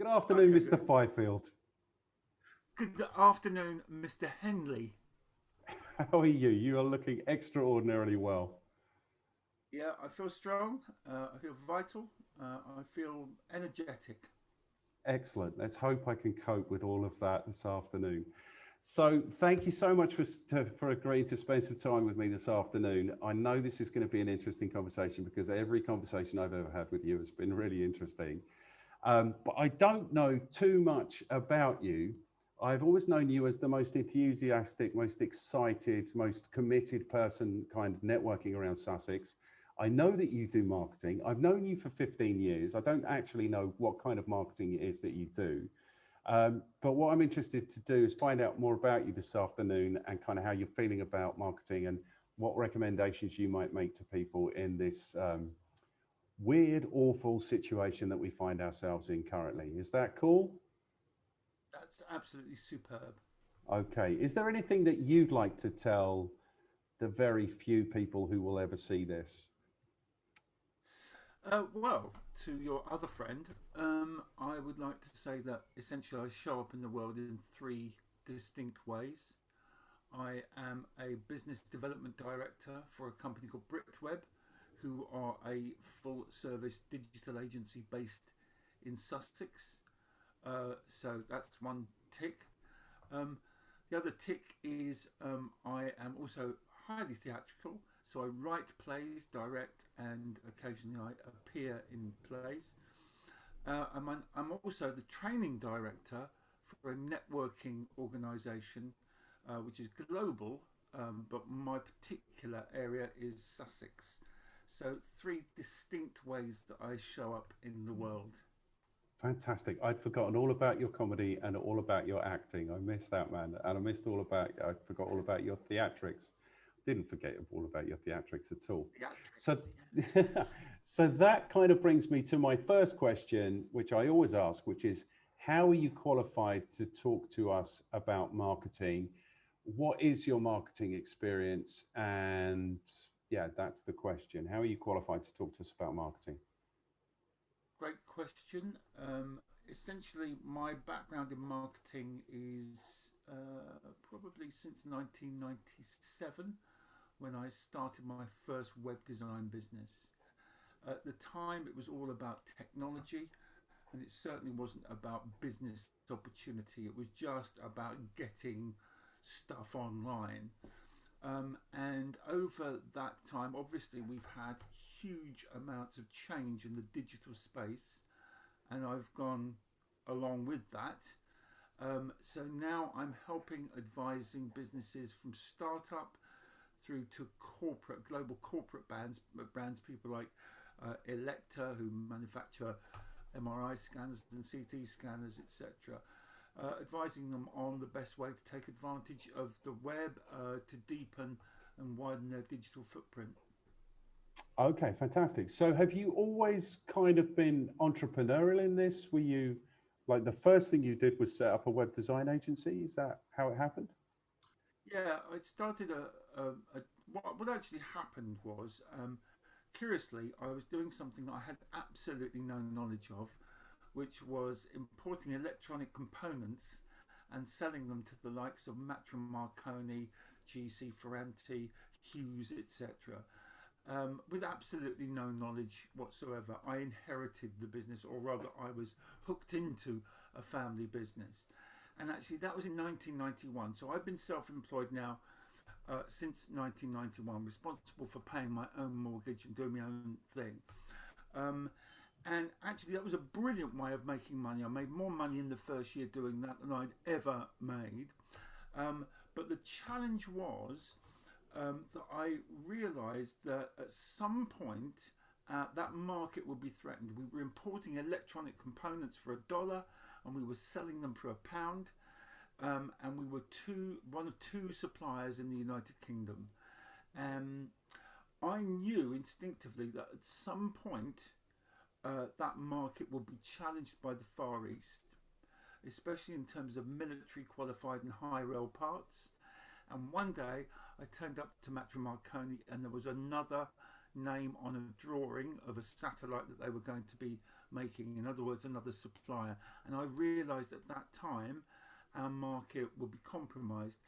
Good afternoon, Okay, Mr good. Fifield. Good afternoon, Mr. Henley. How are you? You are looking extraordinarily well. Yeah, I feel strong. I feel vital. I feel energetic. Excellent. Let's hope I can cope with all of that this afternoon. So, thank you so much for agreeing to spend some time with me this afternoon. I know this is going to be an interesting conversation because every conversation I've ever had with you has been really interesting. But I don't know too much about you. I've always known you as the most enthusiastic, most excited, most committed person kind of networking around Sussex. I know that you do marketing. I've known you for 15 years. I don't actually know what kind of marketing it is that you do. But what I'm interested to do is find out more about you this afternoon and kind of how you're feeling about marketing and what recommendations you might make to people in this weird, awful situation that we find ourselves in currently. Is that cool? That's absolutely superb. Okay. Is there anything that you'd like to tell the very few people who will ever see this? Well, to your other friend, I would like to say that essentially I show up in the world in three distinct ways. I am a business development director for a company called Bricketweb, who are a full service digital agency based in Sussex. So that's one tick. Um, the other tick is I am also highly theatrical, so I write plays, direct, and occasionally I appear in plays. I'm also the training director for a networking organisation which is global, but my particular area is Sussex. So, three distinct ways that I show up in the world. Fantastic. I'd forgotten all about your comedy and all about your acting. I missed that, man. And I forgot all about your theatrics. Didn't forget all about your theatrics at all. So, Theatrics, yeah. so that kind of brings me to my first question, which I always ask, which is how are you qualified to talk to us about marketing? What is your marketing experience? And yeah, that's the question. How are you qualified to talk to us about marketing? Great question. Essentially, my background in marketing is probably since 1997 when I started my first web design business. At the time, it was all about technology, and it certainly wasn't about business opportunity. It was just about getting stuff online. And over that time, obviously, we've had huge amounts of change in the digital space, and I've gone along with that. So now I'm helping advising businesses from startup through to corporate, global corporate brands people like Electa, who manufacture MRI scanners and CT scanners, etc. Advising them on the best way to take advantage of the web to deepen and widen their digital footprint. Okay, fantastic. So have you always kind of been entrepreneurial in this? Were you like the first thing you did was set up a web design agency? Is that how it happened? Yeah, I started a what actually happened was, curiously, I was doing something that I had absolutely no knowledge of, which was importing electronic components and selling them to the likes of Matra Marconi, GC Ferranti, Hughes, etc. With absolutely no knowledge whatsoever. I inherited the business, or rather, I was hooked into a family business. And actually, that was in 1991. So I've been self employed now since 1991, responsible for paying my own mortgage and doing my own thing. Um, and actually, that was a brilliant way of making money. I made more money in the first year doing that than I'd ever made. Um, but the challenge was that I realised that at some point that market would be threatened. We were importing electronic components for $1 and we were selling them for £1. And we were one of two suppliers in the United Kingdom. Um, I knew instinctively that at some point that market would be challenged by the Far East, especially in terms of military qualified and high rail parts. And one day I turned up to Matra Marconi and there was another name on a drawing of a satellite that they were going to be making. In other words, another supplier. And I realised at that time our market would be compromised.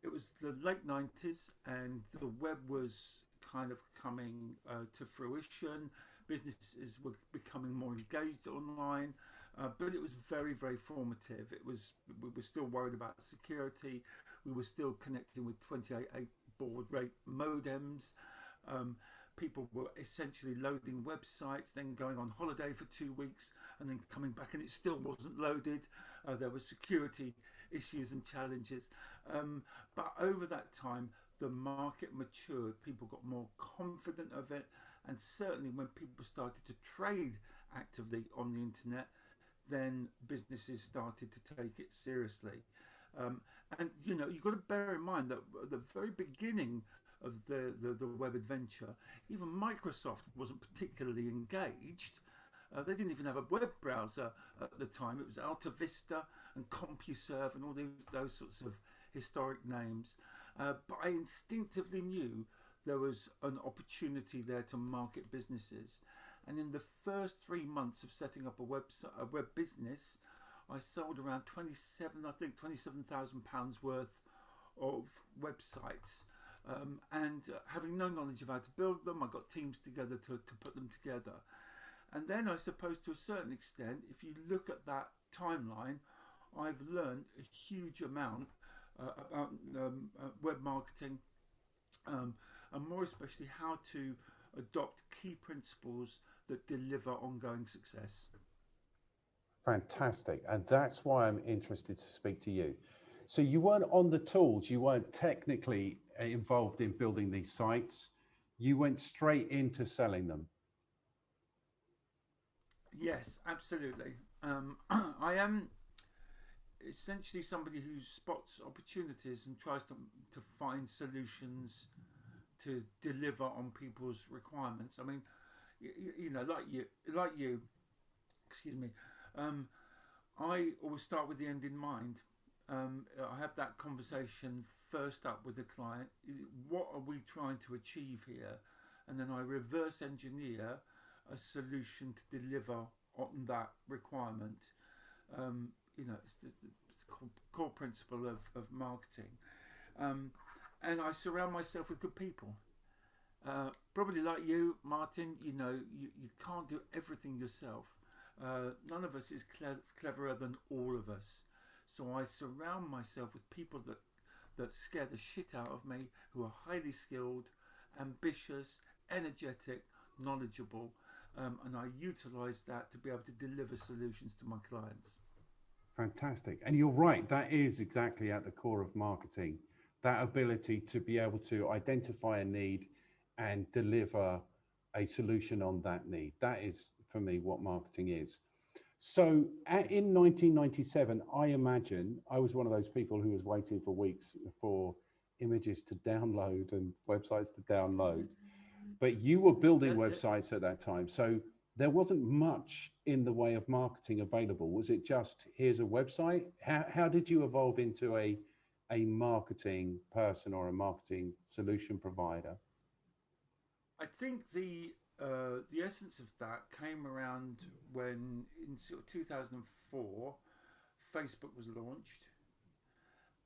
It was the late 90s and the web was kind of coming to fruition. Businesses were becoming more engaged online, but it was very, very formative. We were still worried about security. We were still connecting with 28.8 baud rate modems. People were essentially loading websites, then going on holiday for 2 weeks, and then coming back, and it still wasn't loaded. There were security issues and challenges. But over that time, the market matured. People got more confident of it, and certainly when people started to trade actively on the internet, then businesses started to take it seriously. And you've got to bear in mind that at the very beginning of the web adventure, even Microsoft wasn't particularly engaged. They didn't even have a web browser at the time. It was Alta Vista and CompuServe and all those sorts of historic names. But I instinctively knew there was an opportunity there to market businesses. And in the first 3 months of setting up a web business, I sold around £27,000 worth of websites. And having no knowledge of how to build them, I got teams together to put them together. And then I suppose to a certain extent, if you look at that timeline, I've learned a huge amount about web marketing, and more especially how to adopt key principles that deliver ongoing success. Fantastic. And that's why I'm interested to speak to you. So you weren't on the tools, you weren't technically involved in building these sites. You went straight into selling them. Yes, absolutely. I am essentially somebody who spots opportunities and tries to find solutions to deliver on people's requirements. I mean, like you, excuse me. I always start with the end in mind. I have that conversation first up with the client. What are we trying to achieve here? And then I reverse engineer a solution to deliver on that requirement. It's the core principle of marketing. And I surround myself with good people. Probably like you, Martin, you can't do everything yourself. None of us is cleverer than all of us. So I surround myself with people that scare the shit out of me, who are highly skilled, ambitious, energetic, knowledgeable, and I utilize that to be able to deliver solutions to my clients. Fantastic. And you're right, that is exactly at the core of marketing, that ability to be able to identify a need and deliver a solution on that need. That is, for me, what marketing is. So in 1997, I imagine I was one of those people who was waiting for weeks for images to download and websites to download. But you were building websites at that time. So there wasn't much in the way of marketing available. Was it just, here's a website? How did you evolve into a marketing person or a marketing solution provider? I think the essence of that came around when, in sort of 2004, Facebook was launched,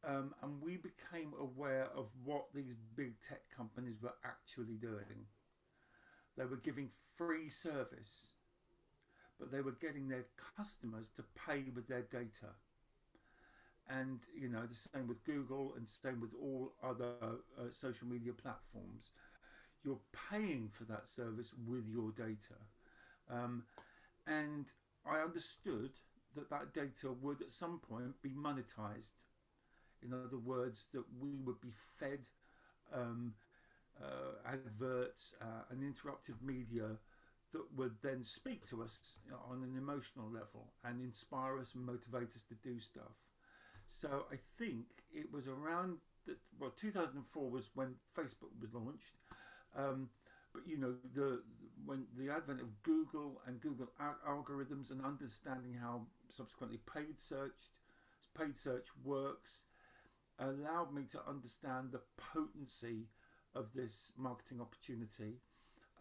and we became aware of what these big tech companies were actually doing. They were giving free service, but they were getting their customers to pay with their data. And the same with Google, and same with all other social media platforms. You're paying for that service with your data. And I understood that data would at some point be monetized. In other words, that we would be fed adverts and interruptive media that would then speak to us on an emotional level and inspire us and motivate us to do stuff. So I think it was around 2004 was when Facebook was launched. But when the advent of Google and Google algorithms and understanding how subsequently paid search works allowed me to understand the potency of this marketing opportunity.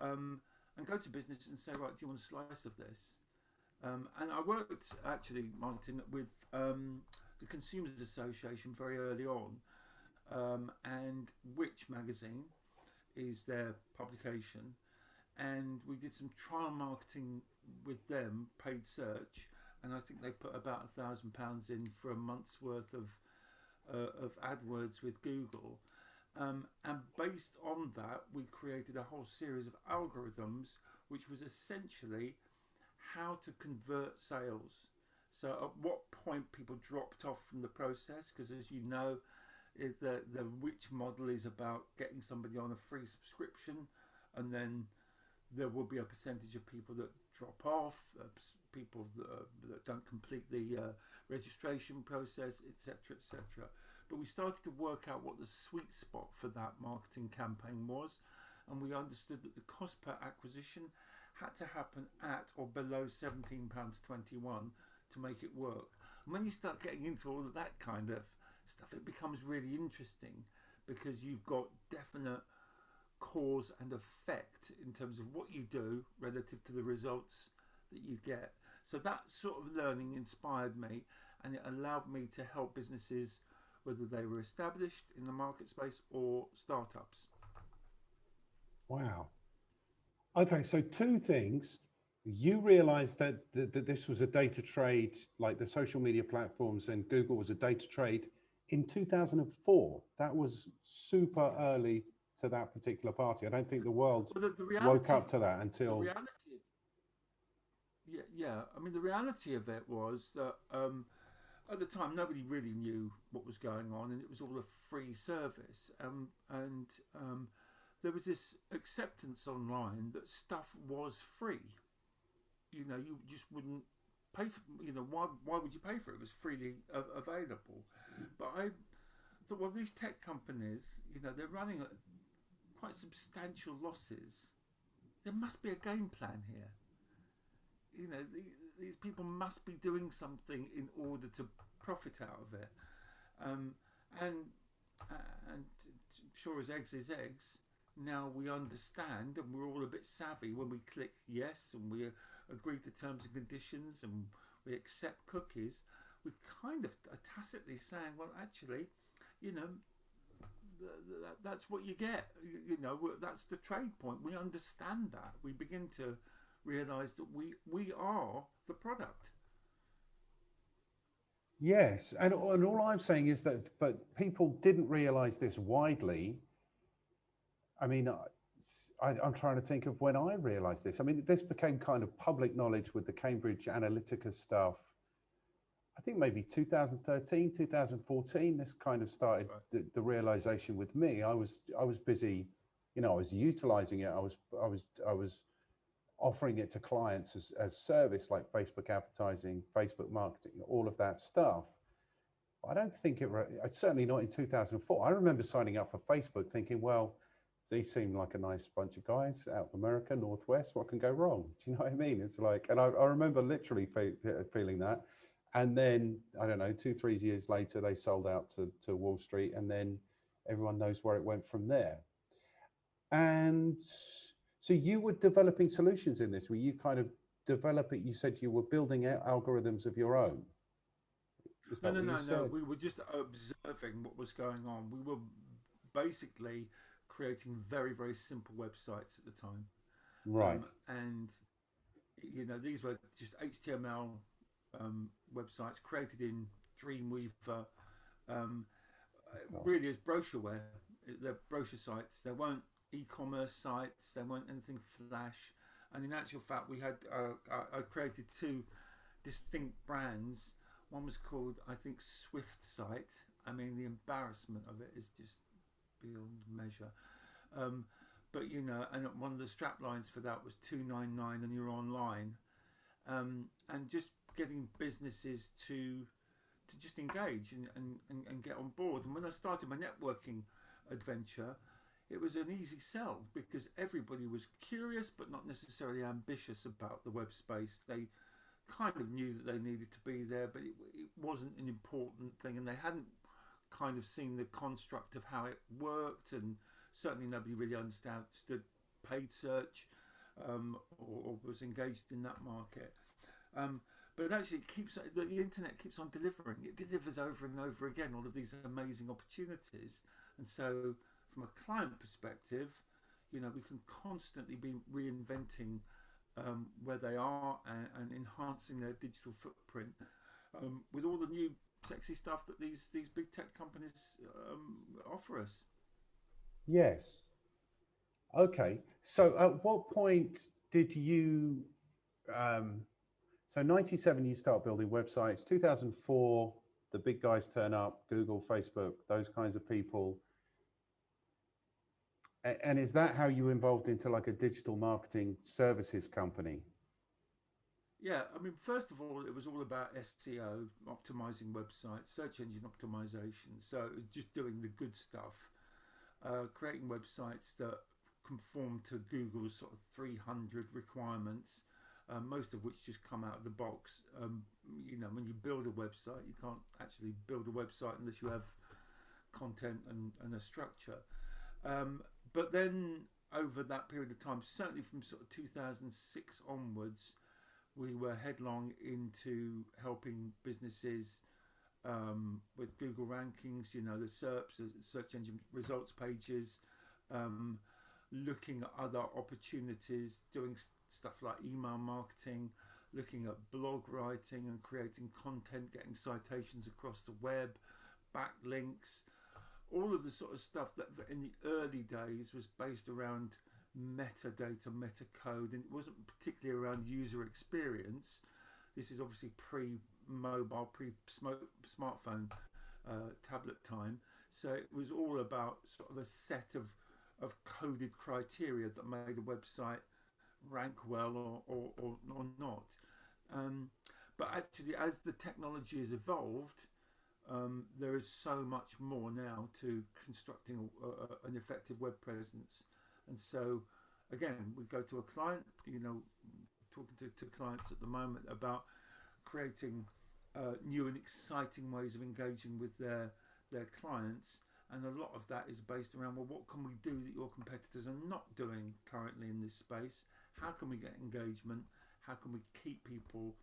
and go to business and say, right, do you want a slice of this? And I worked actually, Martin, with the Consumers Association very early on, and Which magazine is their publication, and we did some trial marketing with them, paid search, and I think they put about £1,000 in for a month's worth of AdWords with Google. And based on that, we created a whole series of algorithms, which was essentially how to convert sales. So at what point people dropped off from the process, because as you know, the Which model is about getting somebody on a free subscription, and then there will be a percentage of people that drop off, people that don't complete the registration process, etc., etc. But we started to work out what the sweet spot for that marketing campaign was, and we understood that the cost per acquisition had to happen at or below £17.21 to make it work. And when you start getting into all of that kind of stuff, it becomes really interesting, because you've got definite cause and effect in terms of what you do relative to the results that you get. So that sort of learning inspired me, and it allowed me to help businesses, whether they were established in the market space or startups. Wow. Okay, so two things. You realized that this was a data trade, like the social media platforms and Google was a data trade in 2004. That was super early to that particular party. I don't think the world woke up to that until... The reality, yeah. I mean, the reality of it was that at the time, nobody really knew what was going on, and it was all a free service. And there was this acceptance online that stuff was free. You know, you just wouldn't pay for. You know, why would you pay for it? It was freely available. But I thought, well, these tech companies, you know, they're running at quite substantial losses. There must be a game plan here. You know, these people must be doing something in order to profit out of it. And sure as eggs is eggs, now we understand, and we're all a bit savvy when we click yes and we agree to terms and conditions and we accept cookies. We kind of are tacitly saying, well, actually, you know, that's what you get. You know, that's the trade point. We understand that. We begin to realize that we are the product. Yes, and all I'm saying is that, but people didn't realize this widely. I mean, I'm trying to think of when I realized this. I mean, this became kind of public knowledge with the Cambridge Analytica stuff. I think maybe 2013, 2014, this kind of started the realization with me. I was busy, you know, I was utilizing it. I was offering it to clients as service, like Facebook advertising, Facebook marketing, all of that stuff. I don't think certainly not in 2004. I remember signing up for Facebook thinking, well, they seem like a nice bunch of guys out of America, Northwest, what can go wrong? Do you know what I mean? It's like, and I remember literally feeling that. And then, I don't know, 2-3 years later, they sold out to Wall Street, and then everyone knows where it went from there. And so you were developing solutions in this, where you kind of develop it, you said you were building out algorithms of your own. No. We were just observing what was going on. We were basically creating very, very simple websites at the time. Right. And, you know, these were just HTML websites created in Dreamweaver, really as brochureware. They're brochure sites. They weren't e-commerce sites. They weren't anything flash. And in actual fact, we had I created two distinct brands. One was called, I think, Swift Site. I mean, the embarrassment of it is just beyond measure. But you know, and one of the strap lines for that was $2.99, and you're online. And just getting businesses to just engage and get on board. And when I started my networking adventure, it was an easy sell because everybody was curious but not necessarily ambitious about the web space. They kind of knew that they needed to be there, but it wasn't an important thing, and they hadn't kind of seen the construct of how it worked, and certainly nobody really understood paid search, or was engaged in that market. But actually, the internet keeps on delivering. It delivers over and over again all of these amazing opportunities. And so, from a client perspective, we can constantly be reinventing where they are, and enhancing their digital footprint with all the new sexy stuff that these big tech companies offer us. Yes. Okay. So at what point did you, um, so 97 you start building websites, 2004 the big guys turn up, Google, Facebook, those kinds of people. And is that how you involved into like a digital marketing services company? Yeah, I mean, first of all, it was all about SEO, optimizing websites, search engine optimization. So it was just doing the good stuff, creating websites that conform to Google's sort of 300 requirements, most of which just come out of the box. When you build a website, you can't actually build a website unless you have content and a structure. But then over that period of time, certainly from sort of 2006 onwards, we were headlong into helping businesses with Google rankings, the SERPs, the search engine results pages, looking at other opportunities, doing stuff like email marketing, looking at blog writing and creating content, getting citations across the web, backlinks, all of the sort of stuff that in the early days was based around metadata, metacode, and it wasn't particularly around user experience. This is obviously pre-mobile, pre-smartphone tablet time. So it was all about sort of a set of coded criteria that made a website rank well or not. But actually, as the technology has evolved, there is so much more now to constructing an effective web presence. And so, again, we go to a client, talking to clients at the moment about creating new and exciting ways of engaging with their clients. And a lot of that is based around, well, what can we do that your competitors are not doing currently in this space? How can we get engagement? How can we keep people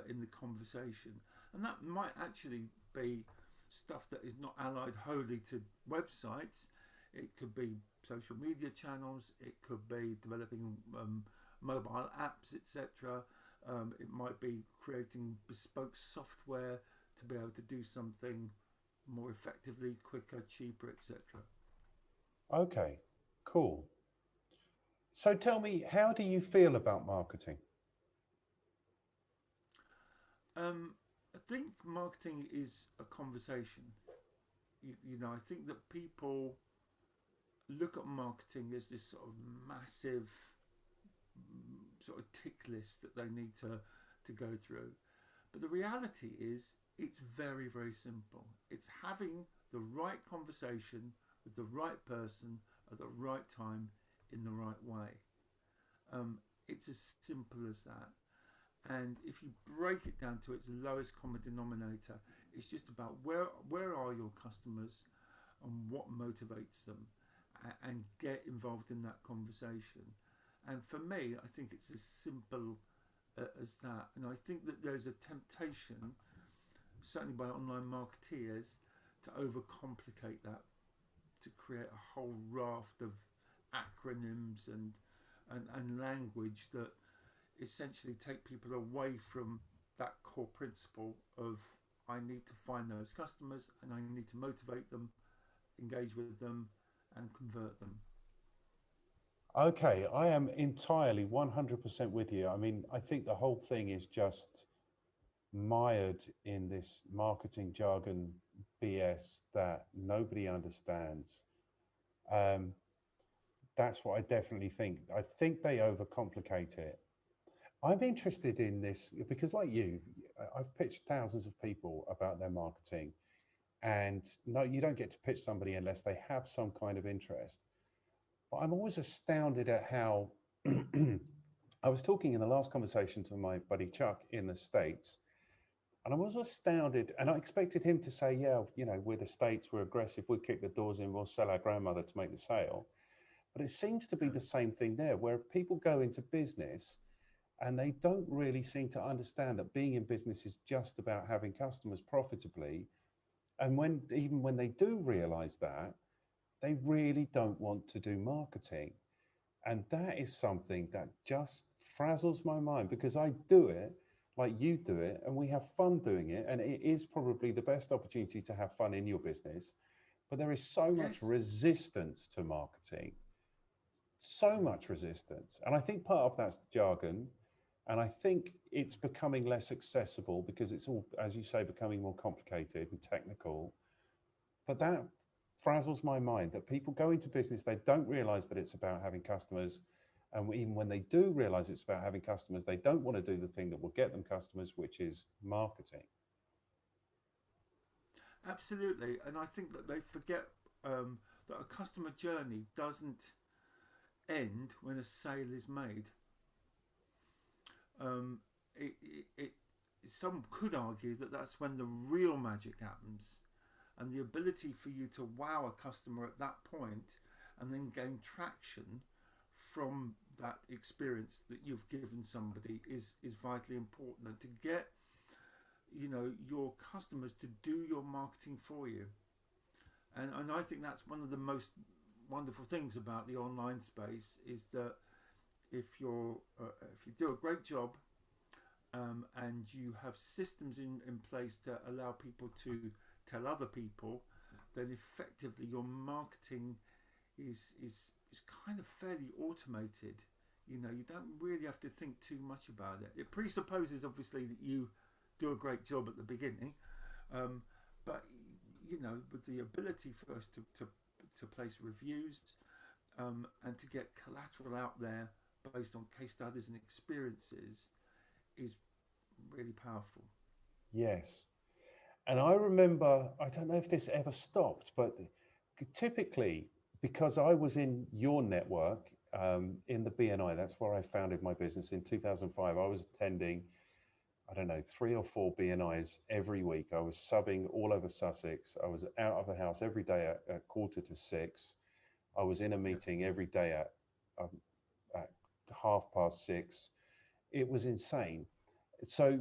in the conversation? And that might actually be stuff that is not allied wholly to websites. It could be social media channels. It could be developing mobile apps, etc. It might be creating bespoke software to be able to do something more effectively, quicker, cheaper, etc. Okay, cool. So tell me, how do you feel about marketing? I think marketing is a conversation. I think that people look at marketing as this sort of massive sort of tick list that they need to go through. But the reality is it's very, very simple. It's having the right conversation with the right person at the right time in the right way. It's as simple as that. And if you break it down to its lowest common denominator, it's just about where are your customers and what motivates them, and get involved in that conversation. And for me, I think it's as simple as that. And I think that there's a temptation, certainly by online marketeers, to overcomplicate that, to create a whole raft of acronyms and language that essentially take people away from that core principle of, I need to find those customers and I need to motivate them, engage with them, and convert them. Okay, I am entirely 100% with you. I mean, I think the whole thing is just mired in this marketing jargon BS that nobody understands. Um, that's what I definitely think. I think they overcomplicate it. I'm interested in this because, like you, I've pitched thousands of people about their marketing. And no, you don't get to pitch somebody unless they have some kind of interest. But I'm always astounded at how I was talking in the last conversation to my buddy Chuck in the States, and I was astounded, and I expected him to say, yeah, we're the States, we're aggressive, we kick the doors in, we'll sell our grandmother to make the sale. But it seems to be Yeah. the same thing there, where people go into business and they don't really seem to understand that being in business is just about having customers profitably. And even when they do realize that, they really don't want to do marketing. And that is something that just frazzles my mind because I do it like you do it and we have fun doing it. And it is probably the best opportunity to have fun in your business. But there is so much Yes. resistance to marketing, so Yeah. much resistance. And I think part of that's the jargon. And I think it's becoming less accessible because it's all, as you say, becoming more complicated and technical. But that frazzles my mind that people go into business, they don't realize that it's about having customers. And even when they do realize it's about having customers, they don't want to do the thing that will get them customers, which is marketing. Absolutely. And I think that they forget that a customer journey doesn't end when a sale is made. Um, it some could argue that that's when the real magic happens, and the ability for you to wow a customer at that point, and then gain traction from that experience that you've given somebody is vitally important, and to get your customers to do your marketing for you. And I think that's one of the most wonderful things about the online space is that if you do a great job, and you have systems in place to allow people to tell other people, then effectively your marketing is kind of fairly automated. You don't really have to think too much about it. It presupposes obviously that you do a great job at the beginning, um, but with the ability for us to place reviews, and to get collateral out there based on case studies and experiences is really powerful. Yes. And I remember, I don't know if this ever stopped, but typically, because I was in your network in the BNI, that's where I founded my business in 2005. I was attending, I don't know, 3 or 4 BNIs every week. I was subbing all over Sussex. I was out of the house every day at 5:45. I was in a Yeah. meeting every day um, at 6:30. It was insane. So,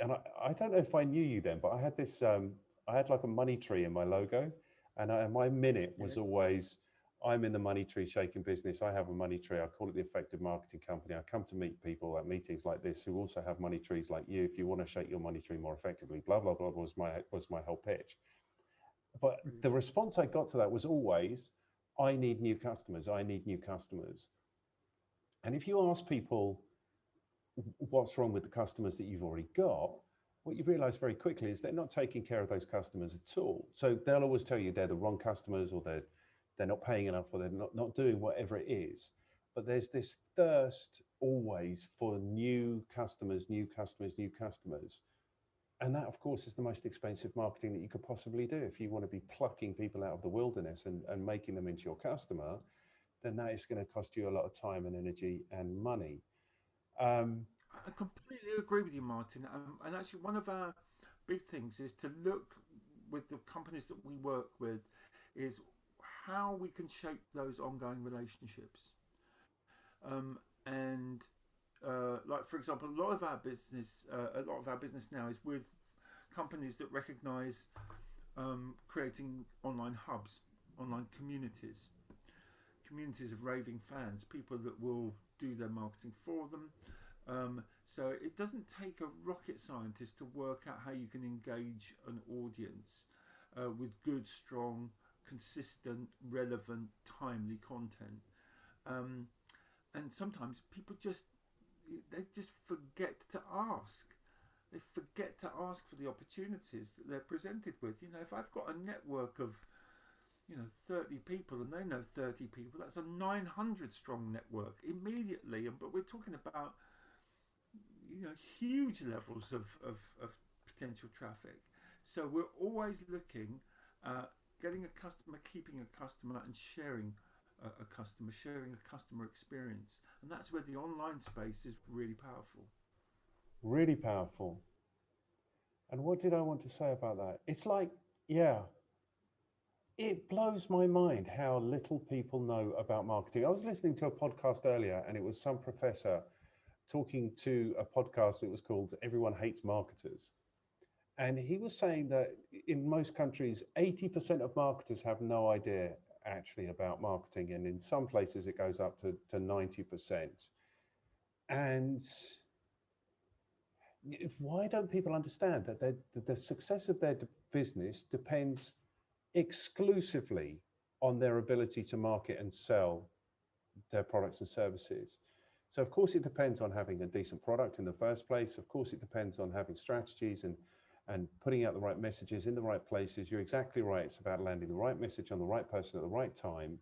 and I don't know if I knew you then, but I had this, I had like a money tree in my logo, and my minute Yeah. was always, I'm in the money tree shaking business. I have a money tree. I call it the Effective Marketing Company. I come to meet people at meetings like this who also have money trees like you. If you want to shake your money tree more effectively, blah blah blah was my whole pitch. But Brilliant. the response I got to that was always, I need new customers. I need new customers. And if you ask people what's wrong with the customers that you've already got, what you realize very quickly is they're not taking care of those customers at all. So they'll always tell you they're the wrong customers, or they're not paying enough, or they're not doing whatever it is. But there's this thirst always for new customers, new customers, new customers. And that, of course, is the most expensive marketing that you could possibly do. If you want to be plucking people out of the wilderness and making them into your customer, then that is going to cost you a lot of time and energy and money. Um, I completely agree with you, Martin. And actually, one of our big things is to look with the companies that we work with is how we can shape those ongoing relationships. And like for example, a lot of our business now is with companies that recognise creating online hubs, online communities of raving fans, people that will do their marketing for them. So it doesn't take a rocket scientist to work out how you can engage an audience with good, strong, consistent, relevant, timely content. Um, and sometimes people just forget to ask. They forget to ask for the opportunities that they're presented with. If I've got a network of 30 people and they know 30 people, that's a 900 strong network immediately. But we're talking about huge levels of potential traffic. So we're always looking at getting a customer, keeping a customer, and sharing a customer, sharing a customer experience. And that's where the online space is really powerful. really powerful. And what did I want to say about that? It's like, yeah, It blows my mind how little people know about marketing. I was listening to a podcast earlier, and it was some professor talking to a podcast that was called Everyone Hates Marketers. And he was saying that in most countries, 80% of marketers have no idea actually about marketing. And in some places, it goes up to 90%. And why don't people understand that the success of their business depends exclusively on their ability to market and sell their products and services? So, of course, it depends on having a decent product in the first place. Of course, it depends on having strategies and putting out the right messages in the right places. You're exactly right. It's about landing the right message on the right person at the right time.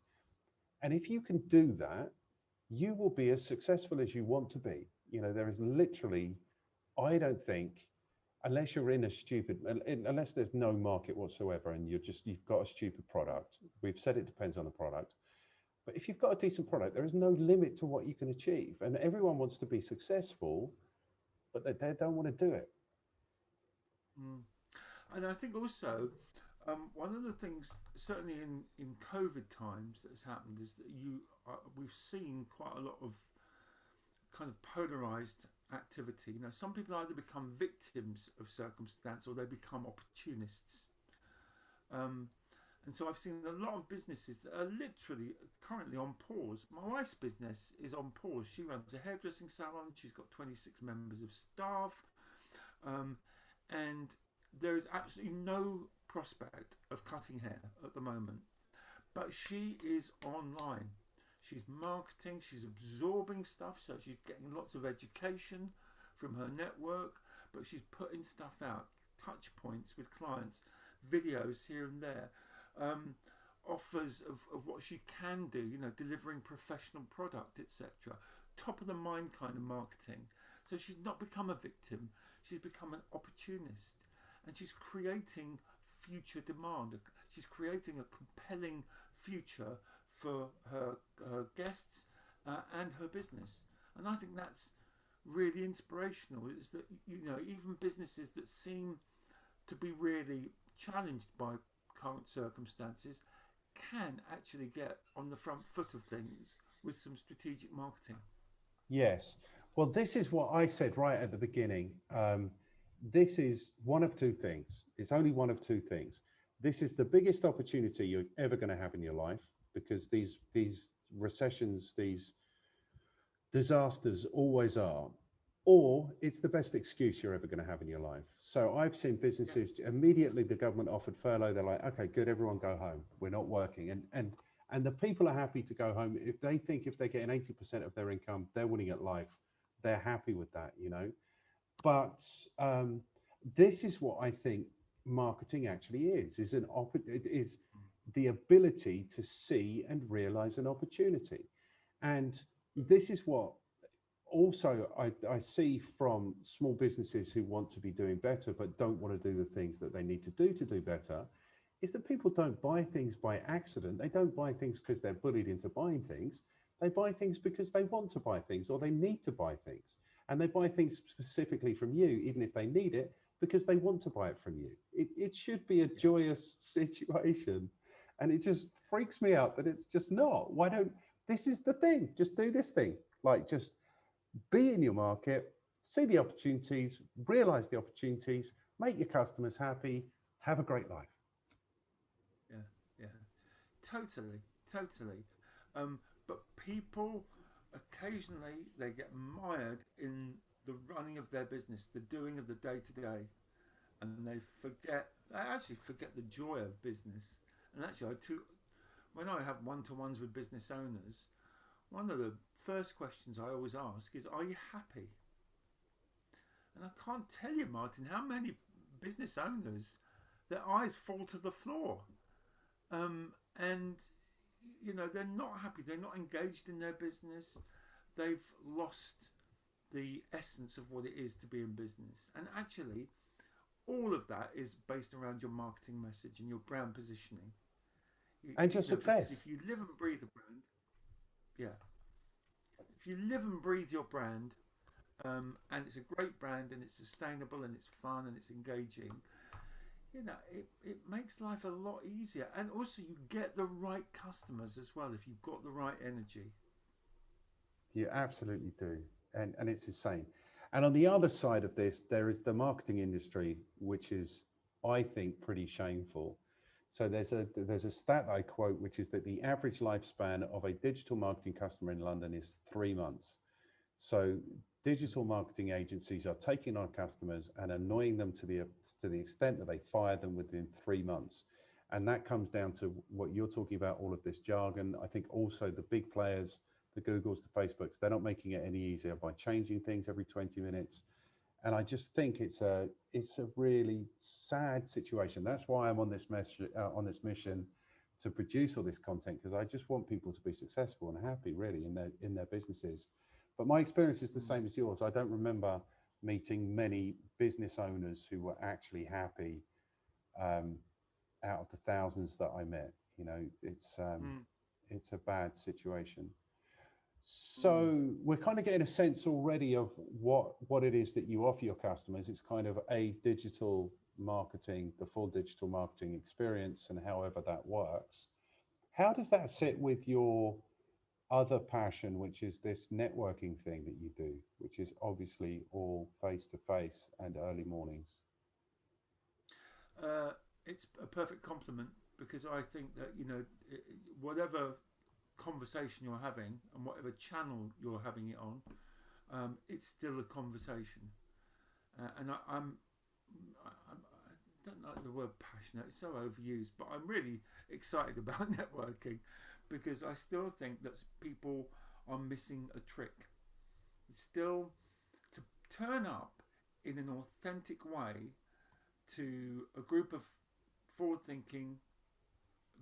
And if you can do that, you will be as successful as you want to be. You know, there is literally, I don't think, unless you're in a stupid, unless there's no market whatsoever and you've got a stupid product. We've said it depends on the product. But if you've got a decent product, there is no limit to what you can achieve. And everyone wants to be successful, but they don't want to do it. Mm. And I think also one of the things, certainly in COVID times, that has happened is that we've seen quite a lot of kind of polarized activity. You know, some people either become victims of circumstance or they become opportunists. Um, and so I've seen a lot of businesses that are literally currently on pause. My wife's business is on pause. She runs a hairdressing salon. She's got 26 members of staff. Um, and there is absolutely no prospect of cutting hair at the moment. But she is online. She's marketing, she's absorbing stuff, so she's getting lots of education from her network, but she's putting stuff out, touch points with clients, videos here and there, offers of what she can do, you know, delivering professional product, etc. Top of the mind kind of marketing. So she's not become a victim, she's become an opportunist, and she's creating future demand. She's creating a compelling future for her guests and her business. And I think that's really inspirational. Is that, you know, even businesses that seem to be really challenged by current circumstances can actually get on the front foot of things with some strategic marketing. Yes. Well, this is what I said right at the beginning. This is one of two things. It's only one of two things. This is the biggest opportunity you're ever going to have in your life, because these recessions, these disasters always are, or it's the best excuse you're ever going to have in your life. So I've seen businesses immediately, the government offered furlough. They're like, okay, good, everyone go home. We're not working. And the people are happy to go home. If they think if they're getting 80% of their income, they're winning at life. They're happy with that, you know. But this is what I think marketing actually is it is the ability to see and realize an opportunity. And this is what also I see from small businesses who want to be doing better but don't want to do the things that they need to do better, is that people don't buy things by accident. They don't buy things because they're bullied into buying things. They buy things because they want to buy things or they need to buy things. And they buy things specifically from you, even if they need it, because they want to buy it from you. It should be a joyous situation. And it just freaks me out that it's just not. Why don't, this is the thing, just do this thing. Like, just be in your market, see the opportunities, realize the opportunities, make your customers happy, have a great life. Yeah, yeah, totally, totally. But people occasionally they get mired in the running of their business, the doing of the day to day, and they actually forget the joy of business. And actually, when I have one-to-ones with business owners, one of the first questions I always ask is, "Are you happy?" And I can't tell you, Martin, how many business owners their eyes fall to the floor, and you know they're not happy. They're not engaged in their business. They've lost the essence of what it is to be in business. And actually, all of that is based around your marketing message and your brand positioning. And your Because success. if you live and breathe a brand, yeah, if you live and breathe your brand, and it's a great brand and it's sustainable and it's fun and it's engaging, it makes life a lot easier, and also you get the right customers as well if you've got the right energy. You absolutely do. And it's insane. And on the other side of this, there is the marketing industry, which is, I think, pretty shameful. So there's a stat I quote, which is that the average lifespan of a digital marketing customer in London is 3 months. So digital marketing agencies are taking our customers and annoying them to the extent that they fire them within 3 months. And that comes down to what you're talking about, all of this jargon. I think also the big players, the Googles, the Facebooks, they're not making it any easier by changing things every 20 minutes. And I just think it's a really sad situation. That's why I'm on this mission to produce all this content, because I just want people to be successful and happy, really, in their businesses. But my experience is the Mm. same as yours. I don't remember meeting many business owners who were actually happy, um, out of the thousands that I met. Mm. It's a bad situation. Mm. So we're kind of getting a sense already of what it is that you offer your customers. It's kind of a digital marketing, the full digital marketing experience, and however that works. How does that sit with your other passion, which is this networking thing that you do, which is obviously all face to face and early mornings? Uh, it's a perfect compliment because I think that whatever conversation you're having and whatever channel you're having it on, it's still a conversation. And I don't like the word passionate; it's so overused. But I'm really excited about networking because I still think that people are missing a trick. It's still to turn up in an authentic way to a group of forward-thinking,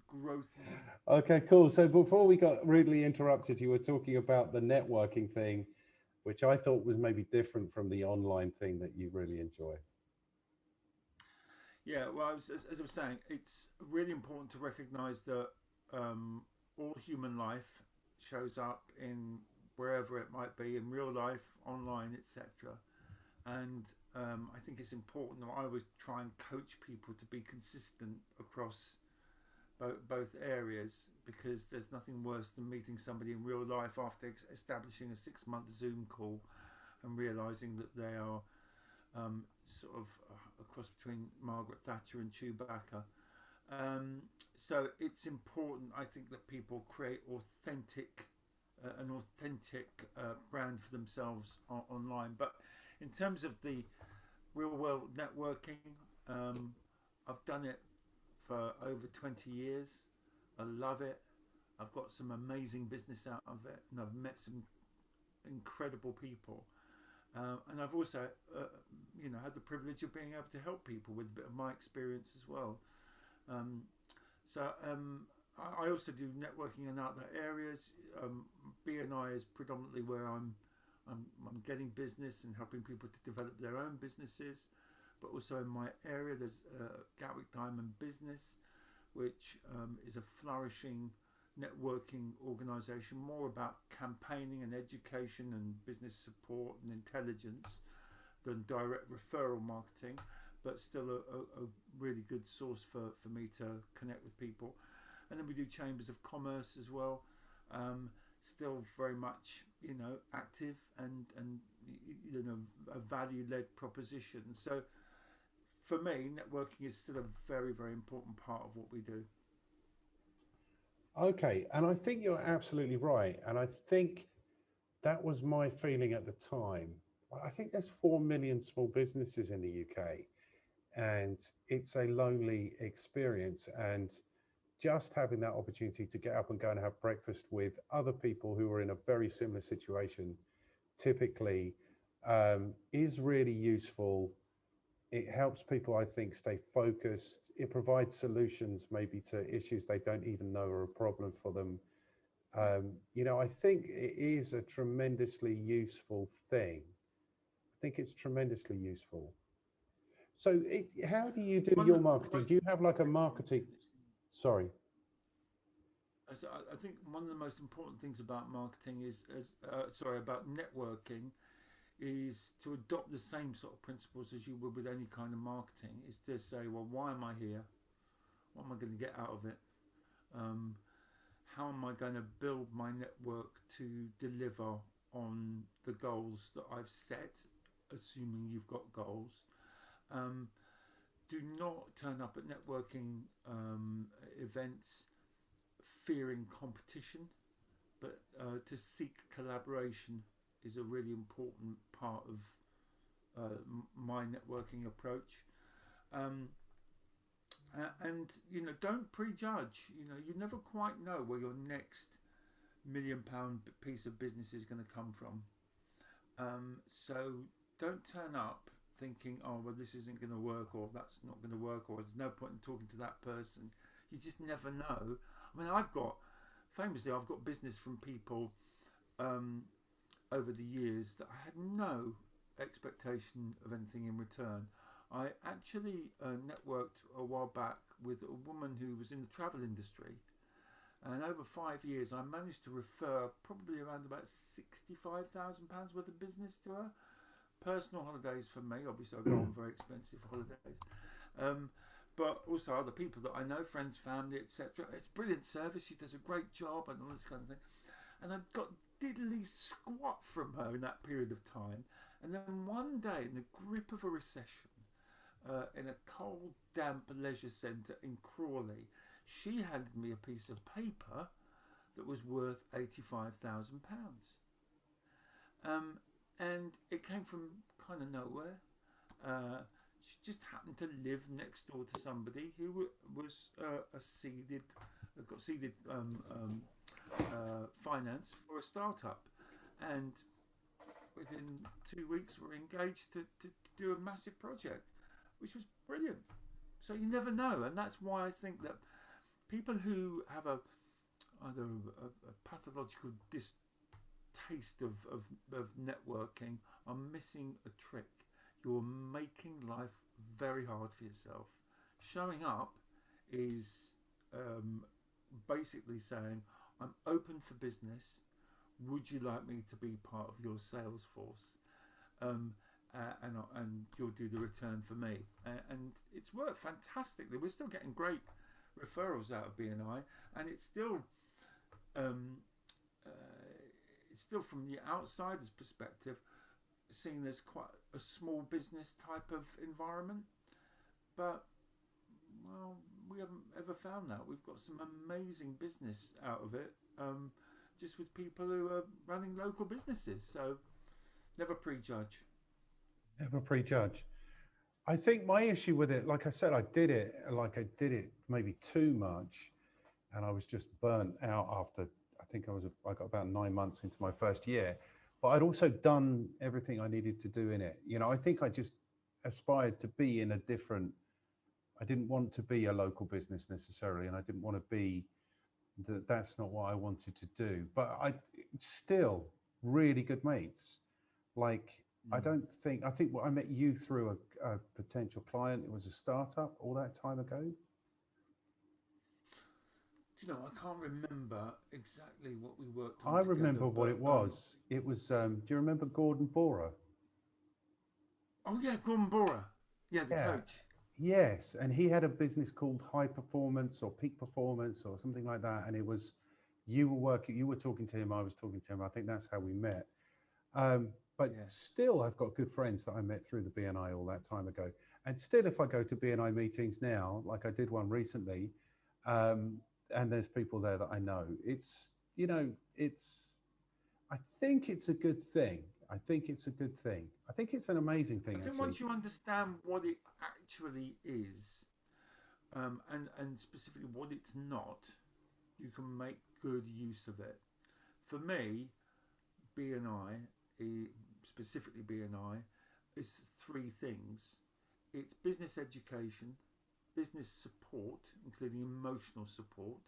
growth. Okay, cool. So before we got rudely interrupted, you were talking about the networking thing, which I thought was maybe different from the online thing that you really enjoy. Yeah, well, as I was saying, it's really important to recognise that um, all human life shows up in wherever it might be, in real life, online, etc. And I think it's important that I always try and coach people to be consistent across both areas, because there's nothing worse than meeting somebody in real life after establishing a 6 month Zoom call and realizing that they are sort of a cross between Margaret Thatcher and Chewbacca. Um, so it's important, I think, that people create an authentic brand for themselves online. But in terms of the real world networking, um, I've done it for over 20 years. I love it. I've got some amazing business out of it, and I've met some incredible people. And I've also, had the privilege of being able to help people with a bit of my experience as well. Um, so I also do networking in other areas. BNI is predominantly where I'm getting business and helping people to develop their own businesses. But also in my area, there's Gatwick Diamond Business, which is a flourishing networking organisation, more about campaigning and education and business support and intelligence than direct referral marketing, but still a really good source for me to connect with people. And then we do chambers of commerce as well, still very much active and a value led proposition. So for me, networking is still a very, very important part of what we do. Okay, and I think you're absolutely right. And I think that was my feeling at the time. I think there's 4 million small businesses in the UK, and it's a lonely experience. And just having that opportunity to get up and go and have breakfast with other people who are in a very similar situation typically, is really useful. It helps people, I think, stay focused. It provides solutions maybe to issues they don't even know are a problem for them. I think it is a tremendously useful thing. I think it's tremendously useful. So, how do you do One your of the marketing? most Do you have like a important marketing? Sorry. I think one of the most important things about marketing is, about networking, is to adopt the same sort of principles as you would with any kind of marketing. Is to say, well, why am I here? What am I going to get out of it? Um, how am I going to build my network to deliver on the goals that I've set, assuming you've got goals? Um, do not turn up at networking events fearing competition, but to seek collaboration is a really important part of my networking approach. Um, and don't prejudge. You never quite know where your next £1 million piece of business is going to come from. So don't turn up thinking, oh well, this isn't going to work, or that's not going to work, or there's no point in talking to that person. You just never know. I mean, I've got business from people over the years that I had no expectation of anything in return. I actually networked a while back with a woman who was in the travel industry, and over 5 years I managed to refer probably around about £65,000 worth of business to her. Personal holidays for me, obviously I go on very expensive holidays, but also other people that I know, friends, family, etc. It's brilliant service, she does a great job and all this kind of thing, and I got diddly squat from her in that period of time. And then one day, in the grip of a recession, in a cold, damp leisure centre in Crawley, she handed me a piece of paper that was worth £85,000. And it came from kind of nowhere. She just happened to live next door to somebody who was got seeded finance for a startup, and within 2 weeks we're engaged to do a massive project, which was brilliant. So you never know, and that's why I think that people who have either a pathological distaste of networking are missing a trick. You're making life very hard for yourself. Showing up is basically saying, I'm open for business. Would you like me to be part of your sales force? And you'll do the return for me. And it's worked fantastically. We're still getting great referrals out of BNI, and it's still from the outsider's perspective seen as quite a small business type of environment, but well, we haven't ever found that. We've got some amazing business out of it, just with people who are running local businesses. So never prejudge. Never prejudge. I think my issue with it, like I said, I did it maybe too much, and I was just burnt out after. I think I got about 9 months into my first year, but I'd also done everything I needed to do in it. I think I just aspired to be in a different. I didn't want to be a local business necessarily, and I didn't want to be. That's not what I wanted to do. But I still really good mates. Like I think I met you through a potential client. It was a startup all that time ago. I can't remember exactly what we worked on. I remember what it was. It was. Do you remember Gordon Bora? Oh yeah, Gordon Bora. Yeah, the coach. Yes, and he had a business called High Performance or Peak Performance or something like that. And it was, you were talking to him, I was talking to him. I think that's how we met. But still, I've got good friends that I met through the BNI all that time ago. And still, if I go to BNI meetings now, like I did one recently, and there's people there that I know, I think it's a good thing. I think it's a good thing. I think it's an amazing thing. I think once you understand what it actually is, and specifically what it's not, you can make good use of it. For me, BNI, specifically BNI, is 3 things. It's business education, business support, including emotional support,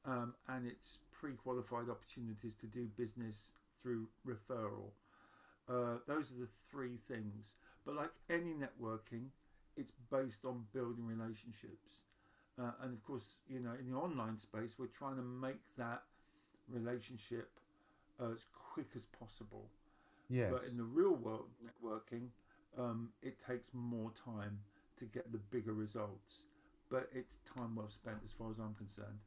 and it's pre-qualified opportunities to do business through referral. Those are the 3 things. But like any networking, it's based on building relationships. And of course, in the online space, we're trying to make that relationship as quick as possible. But Yes. in the real world networking, it takes more time to get the bigger results. But it's time well spent as far as I'm concerned.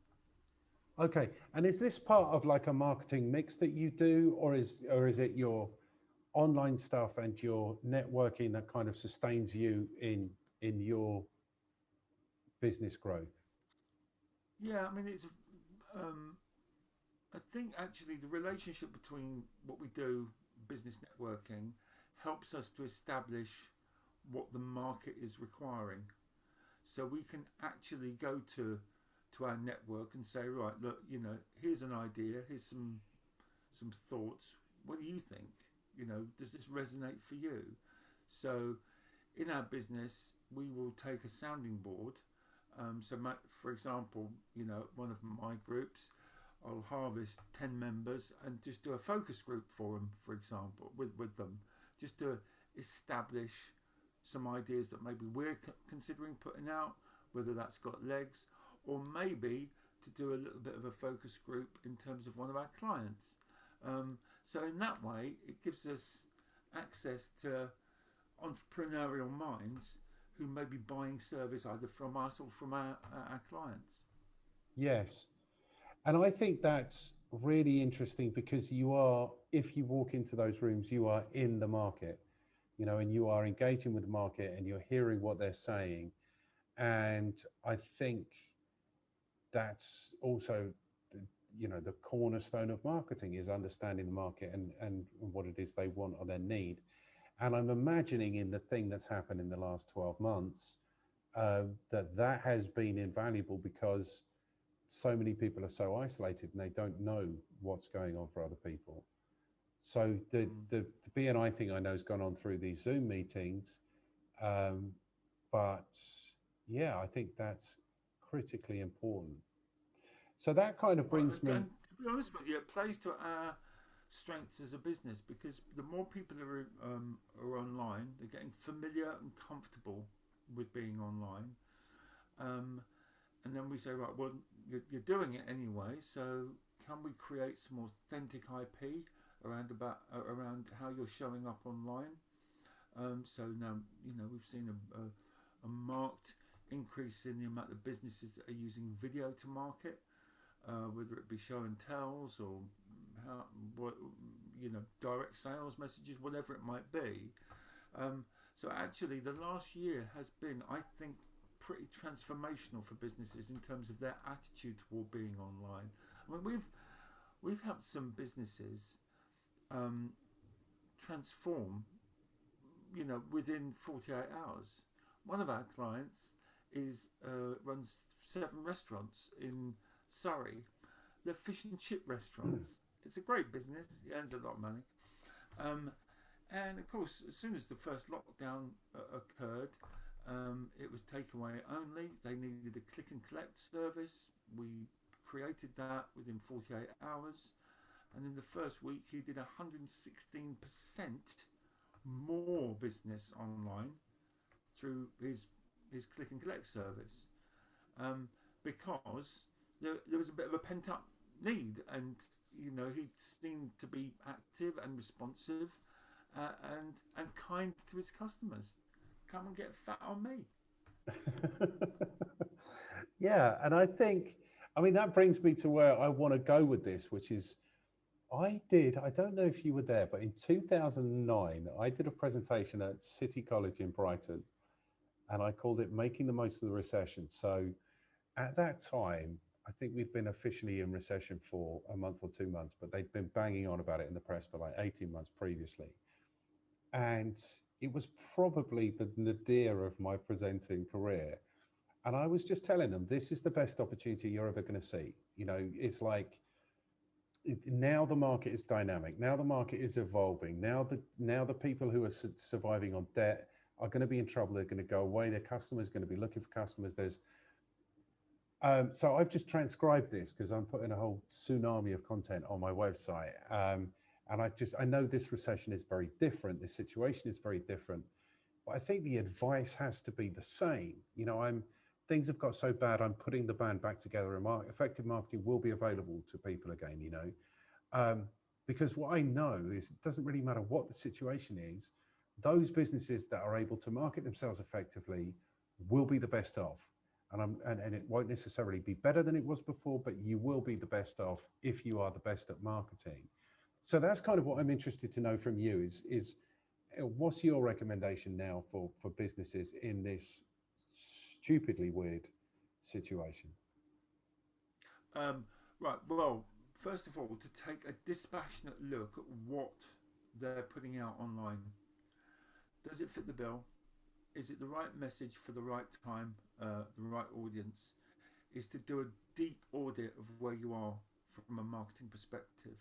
Okay. And is this part of like a marketing mix that you do, or is it your online stuff and your networking that kind of sustains you in your business growth? Yeah, I mean, um, I think actually the relationship between what we do, business networking, helps us to establish what the market is requiring. So we can actually go to our network and say, right, look, here's an idea, here's some thoughts. What do you think? Does this resonate for you? So in our business, we will take a sounding board. For example, one of my groups, I'll harvest 10 members and just do a focus group for them, for example, with them, just to establish some ideas that maybe we're considering putting out, whether that's got legs, or maybe to do a little bit of a focus group in terms of one of our clients. So in that way, it gives us access to entrepreneurial minds who may be buying service either from us or from our clients. Yes. And I think that's really interesting because you are, if you walk into those rooms, you are in the market, and you are engaging with the market and you're hearing what they're saying. And I think that's also, the cornerstone of marketing is understanding the market and what it is they want or their need. And I'm imagining in the thing that's happened in the last 12 months, that has been invaluable because so many people are so isolated and they don't know what's going on for other people. So Mm. the BNI thing I know has gone on through these Zoom meetings, um, but yeah, I think that's critically important. So that kind of Well, brings me, and to be honest with you, it plays to our strengths as a business because the more people are online, they're getting familiar and comfortable with being online. Um, and then we say, right, well, you're doing it anyway, so can we create some authentic IP around how you're showing up online? So now we've seen a marked increase in the amount of businesses that are using video to market, whether it be show and tells or how, what direct sales messages, whatever it might be. So actually, the last year has been, I think, pretty transformational for businesses in terms of their attitude toward being online. I mean, we've helped some businesses um, transform, within 48 hours. One of our clients is runs 7 restaurants in Surrey. They're fish and chip restaurants. It's a great business. He earns a lot of money. Um, and of course, as soon as the first lockdown occurred, it was takeaway only. They needed a click and collect service. We created that within 48 hours. And in the first week, he did 116% more business online through his click and collect service, um, because there was a bit of a pent up need, and he seemed to be active and responsive, and kind to his customers. Come and get fat on me. yeah. And I think, I mean, that brings me to where I want to go with this, which is I don't know if you were there, but in 2009, I did a presentation at City College in Brighton and I called it Making the Most of the Recession. So at that time, I think we'd been officially in recession for a month or 2 months, but they'd been banging on about it in the press for like 18 months previously. And it was probably the nadir of my presenting career. And I was just telling them, this is the best opportunity you're ever going to see. It's like, now the market is dynamic. Now the market is evolving. Now the people who are surviving on debt are going to be in trouble. They're going to go away. Their customers are going to be looking for customers. So I've just transcribed this because I'm putting a whole tsunami of content on my website. And I know this recession is very different. This situation is very different. But I think the advice has to be the same. Things have got so bad. I'm putting the band back together, and effective marketing will be available to people again. Um, Because what I know is it doesn't really matter what the situation is, those businesses that are able to market themselves effectively will be the best off. And it won't necessarily be better than it was before, but you will be the best off if you are the best at marketing. So that's kind of what I'm interested to know from you is what's your recommendation now for businesses in this stupidly weird situation? Um, right. Well, first of all, to take a dispassionate look at what they're putting out online. Does it fit the bill? Is it the right message for the right time, the right audience? Is to do a deep audit of where you are from a marketing perspective.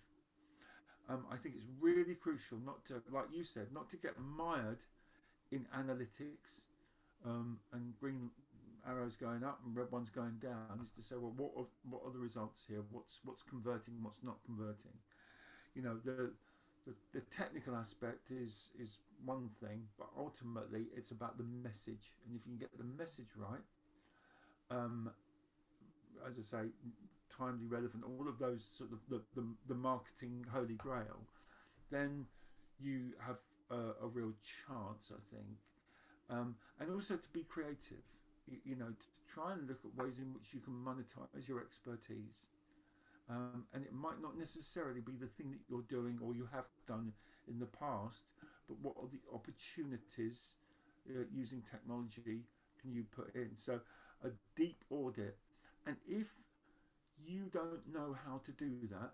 I think it's really crucial not to, like you said, not to get mired in analytics and green arrows going up and red ones going down. Is to say, well, what are the results here? What's converting? What's not converting? You know, the technical aspect is one thing, but ultimately it's about the message. And if you can get the message right, um, as I say, timely, relevant, all of those sort of the marketing holy grail, then you have a real chance, I think. And also to be creative, you know, to try and look at ways in which you can monetize your expertise. And it might not necessarily be the thing that you're doing or you have done in the past, but what are the opportunities using technology can you put in? So a deep audit. And if you don't know how to do that,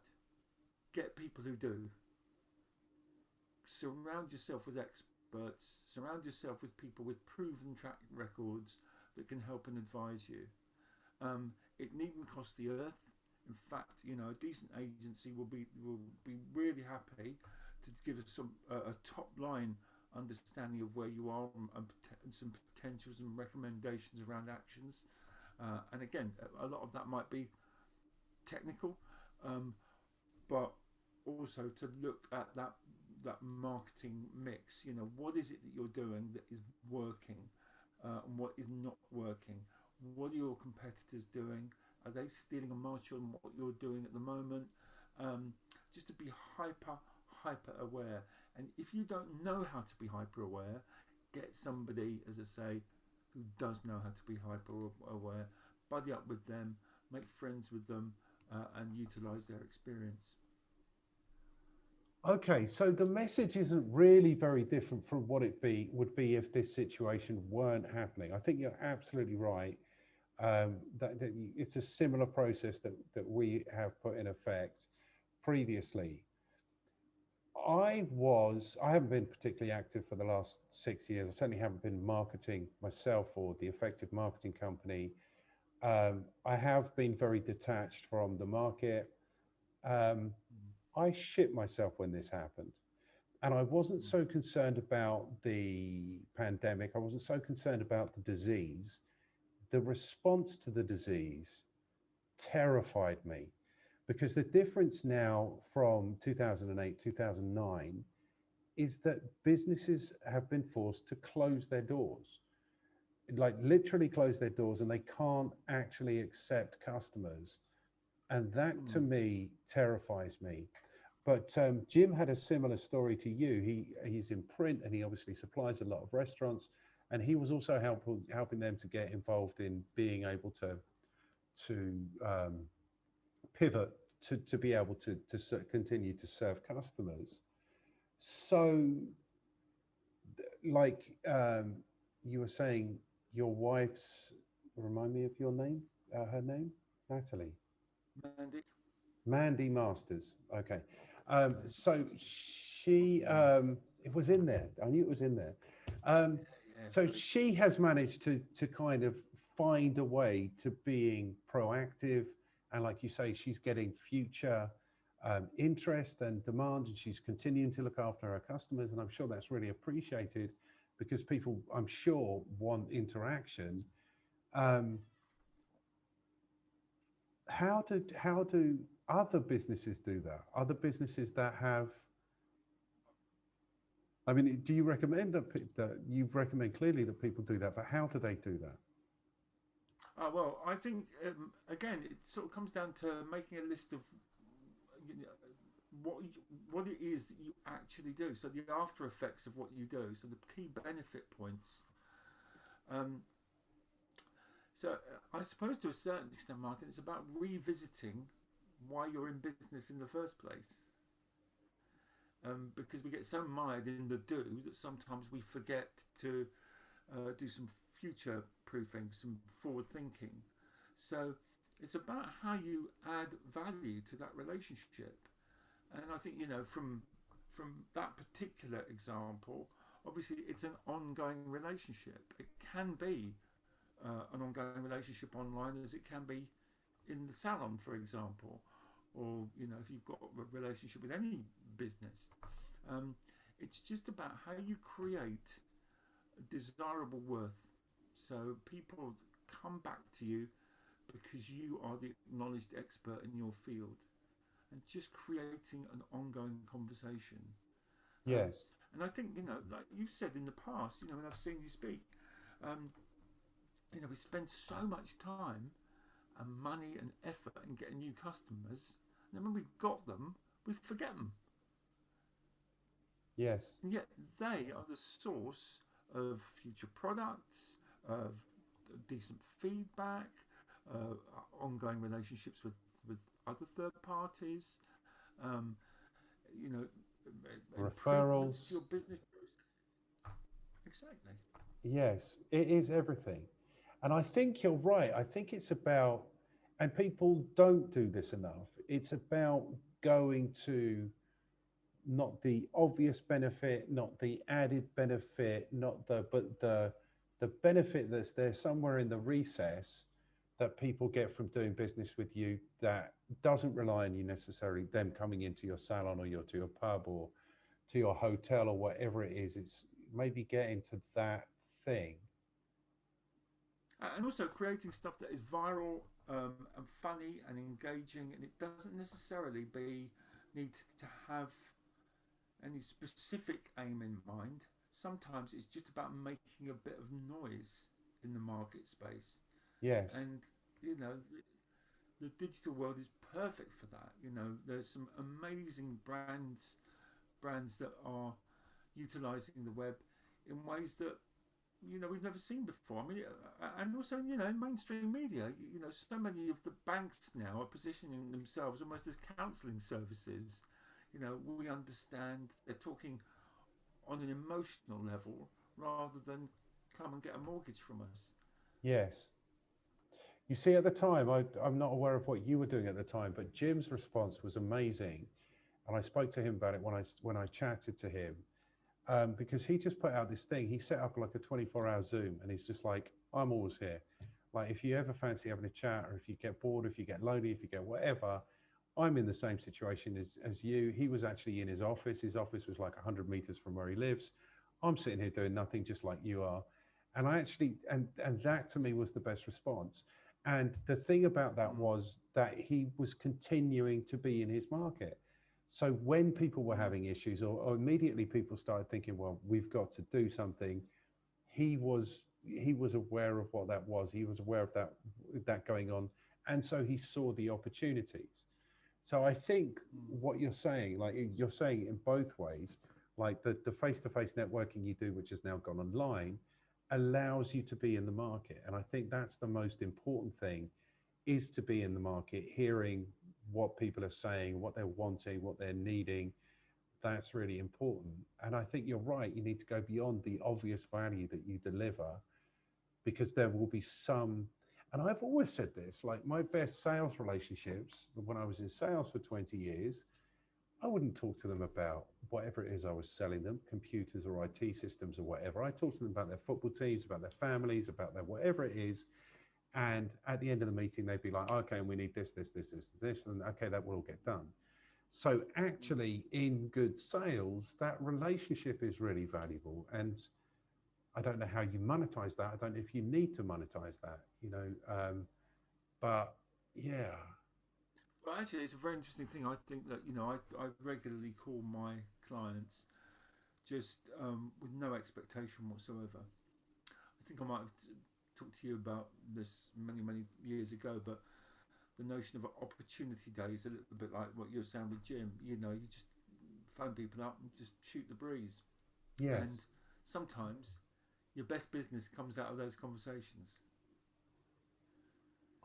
get people who do. Surround yourself with experts, surround yourself with people with proven track records that can help and advise you. It needn't cost the earth. In fact, you know, a decent agency will be really happy to give us a top line understanding of where you are and some potentials and recommendations around actions. And again, a lot of that might be technical, but also to look at that marketing mix. You know, what is it that you're doing that is working, and what is not working? What are your competitors doing? Are they stealing a march on what you're doing at the moment? Just to be hyper aware. And if you don't know how to be hyper aware, get somebody, as I say, who does know how to be hyper aware. Buddy up with them, make friends with them, and utilize their experience. Okay, so the message isn't really very different from what would be if this situation weren't happening. I think you're absolutely right. That it's a similar process that we have put in effect previously. I haven't been particularly active for the last 6 years. I certainly haven't been marketing myself or the effective marketing company. I have been very detached from the market. Um, Mm. I shit myself when this happened. And I wasn't Mm. so concerned about the pandemic. I wasn't so concerned about the disease. The response to the disease terrified me because the difference now from 2008, 2009 is that businesses have been forced to close their doors, like literally close their doors, and they can't actually accept customers. And that to Mm. me terrifies me. But Jim had a similar story to you. He's in print and he obviously supplies a lot of restaurants, and he was also helping them to get involved in being able to pivot to be able continue to serve customers. So, like you were saying, your wife's, remind me of your name, her name, Natalie. Mandy? Mandy Masters. Okay. Mandy So Masters. she, it was in there. I knew it was in there. Um, Yeah, so very. she has managed to kind of find a way to being proactive. And like you say, she's getting future interest and demand, and she's continuing to look after her customers. And I'm sure that's really appreciated because people, I'm sure, want interaction. Um, how do other businesses do that? Other businesses that have, I mean, do you recommend that you recommend clearly that people do that, but how do they do that? Well, I think again it sort of comes down to making a list of, you know, what it is that you actually do. So the after effects of what you do. So the key benefit points. Um, I suppose to a certain extent, Martin, it's about revisiting why you're in business in the first place. Because we get so mired in the do that sometimes we forget to do some future proofing, some forward thinking. So it's about how you add value to that relationship. And I think, from that particular example, obviously it's an ongoing relationship. It can be an ongoing relationship online as it can be in the salon, for example, or if you've got a relationship with any business. Um, it's just about how you create desirable worth, so people come back to you because you are the acknowledged expert in your field, and just creating an ongoing conversation. Um, Yes. and I think, like you've said in the past, when I've seen you speak, um, we spend so much time and money and effort in getting new customers, and then when we've got them, we forget them. Yes. And yet they are the source of future products, of decent feedback, uh, ongoing relationships with other third parties, um, you know, improvements to Referrals. your business processes. Exactly. Yes, it is everything. And I think you're right. I think it's about, and people don't do this enough, it's about going to not the obvious benefit, not the added benefit, not the, but the benefit that's there somewhere in the recess that people get from doing business with you that doesn't rely on you necessarily them coming into your salon or your to your pub or to your hotel or whatever it is. It's maybe getting to that thing. And also creating stuff that is viral and funny and engaging, and it doesn't necessarily be need to have any specific aim in mind. Sometimes it's just about making a bit of noise in the market space, Yes. and the digital world is perfect for that. There's some amazing brands that are utilizing the web in ways that we've never seen before. I mean, and also in mainstream media, so many of the banks now are positioning themselves almost as counselling services. We understand they're talking on an emotional level rather than come and get a mortgage from us. Yes. You see, at the time, I'm not aware of what you were doing at the time, but Jim's response was amazing. And I spoke to him about it when I chatted to him, because he just put out this thing. He set up like a 24-hour Zoom, and he's just like, I'm always here. Like, if you ever fancy having a chat, or if you get bored, if you get lonely, if you get whatever, I'm in the same situation as you. He was actually in his office. His office was like 100 meters from where he lives. I'm sitting here doing nothing, just like you are. And I actually, and that to me was the best response. And the thing about that Mm, was that he was continuing to be in his market. So when people were mm, having issues, or immediately people started thinking, well, we've got to do something, he was aware of what that was. He was aware of that going on, and so he saw the opportunities. So I think mm. what you're saying, like you're saying in both ways, like the face-to-face networking you do, which has now gone online, allows you to be in the market. And I think that's the most important thing, is to be in the market, hearing what people are saying, what they're wanting, what they're needing. That's really important. And I think you're right. You need to go beyond the obvious value that you deliver, because there will be some, and I've always said this, like my best sales relationships when I was in sales for 20 years, I wouldn't talk to them about whatever it is I was selling them, computers or IT systems or whatever. I talked to them about their football teams, about their families, about their whatever it is. And at the end of the meeting, they'd be like, okay, and we need this, and okay, that will all get done. So actually, in good sales, that relationship is really valuable. And I don't know how you monetize that. I don't know if you need to monetize that, but yeah, Well, actually, it's a very interesting thing. I think that I regularly call my clients just with no expectation whatsoever. I think I might have talked to you about this many years ago, but the notion of an opportunity day is a little bit like what you're saying with Jim. You know, you just phone people up and just shoot the breeze. Yes. And sometimes your best business comes out of those conversations.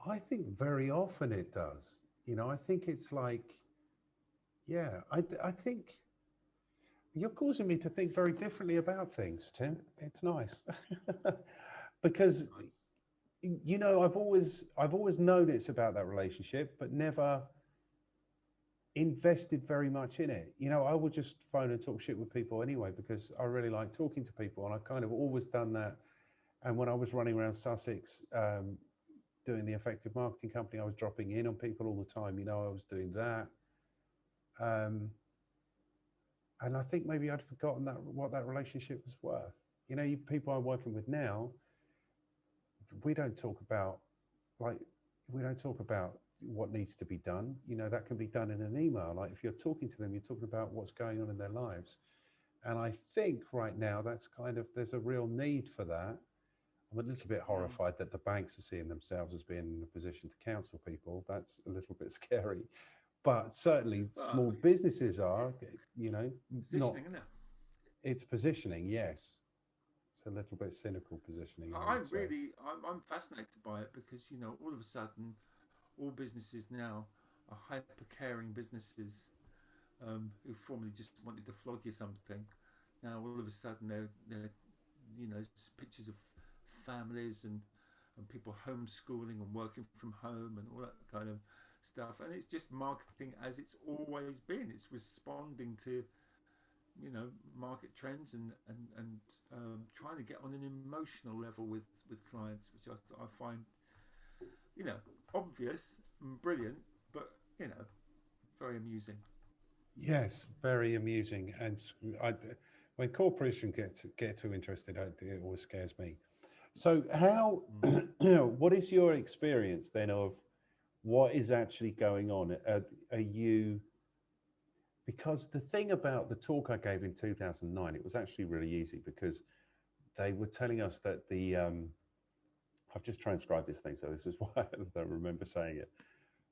I think very often it does. You know, I think it's like, yeah, I think you're causing me to think very differently about things, Tim. It's nice. Because, you know, I've always known it's about that relationship, but never invested very much in it. You know, I would just phone and talk shit with people anyway because I really like talking to people, and I kind of always done that. And when I was running around Sussex, doing the effective marketing company, I was dropping in on people all the time. You know, I was doing that. And I think maybe I'd forgotten that what that relationship was worth. You know, you people I'm working with now, we don't talk about like we don't talk about what needs to be done. You know, that can be done in an email. Like if you're talking to them, you're talking about what's going on in their lives. And I think right now that's kind of there's a real need for that. I'm a little bit horrified that the banks are seeing themselves as being in a position to counsel people. That's a little bit scary. But certainly small businesses are, you know, not. Isn't it? It's positioning, yes. It's a little bit cynical positioning. I'm fascinated by it because, you know, all of a sudden, all businesses now are hyper caring businesses who formerly just wanted to flog you something. Now all of a sudden they're you know, pictures of families and people homeschooling and working from home and all that kind of stuff. And it's just marketing as it's always been. It's responding to, you know, market trends and trying to get on an emotional level with clients, which I find, you know, obvious and brilliant, but, you know, very amusing. Yes, very amusing. And when corporations get too interested, it always scares me. So how, what is your experience then of what is actually going on? Are you, because the thing about the talk I gave in 2009, it was actually really easy because they were telling us that I've just transcribed this thing, so this is why I don't remember saying it.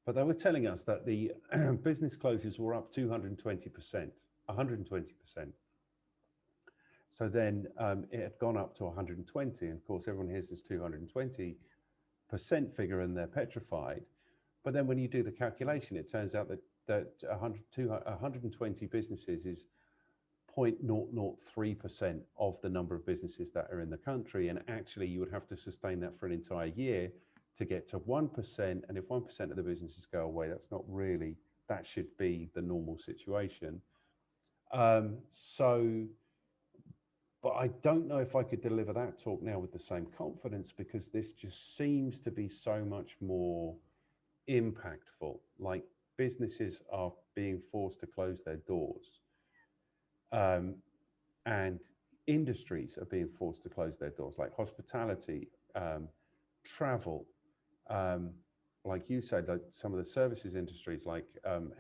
But they were telling us that the business closures were up 220%, 120%. So then it had gone up to 120. And of course, everyone hears this 220% figure and they're petrified. But then when you do the calculation, it turns out that 120 businesses is 0.003% of the number of businesses that are in the country. And actually, you would have to sustain that for an entire year to get to 1%. And if 1% of the businesses go away, that's not really, that should be the normal situation. But I don't know if I could deliver that talk now with the same confidence because this just seems to be so much more impactful. Like businesses are being forced to close their doors. And industries are being forced to close their doors, like hospitality, travel, like you said, like some of the services industries, like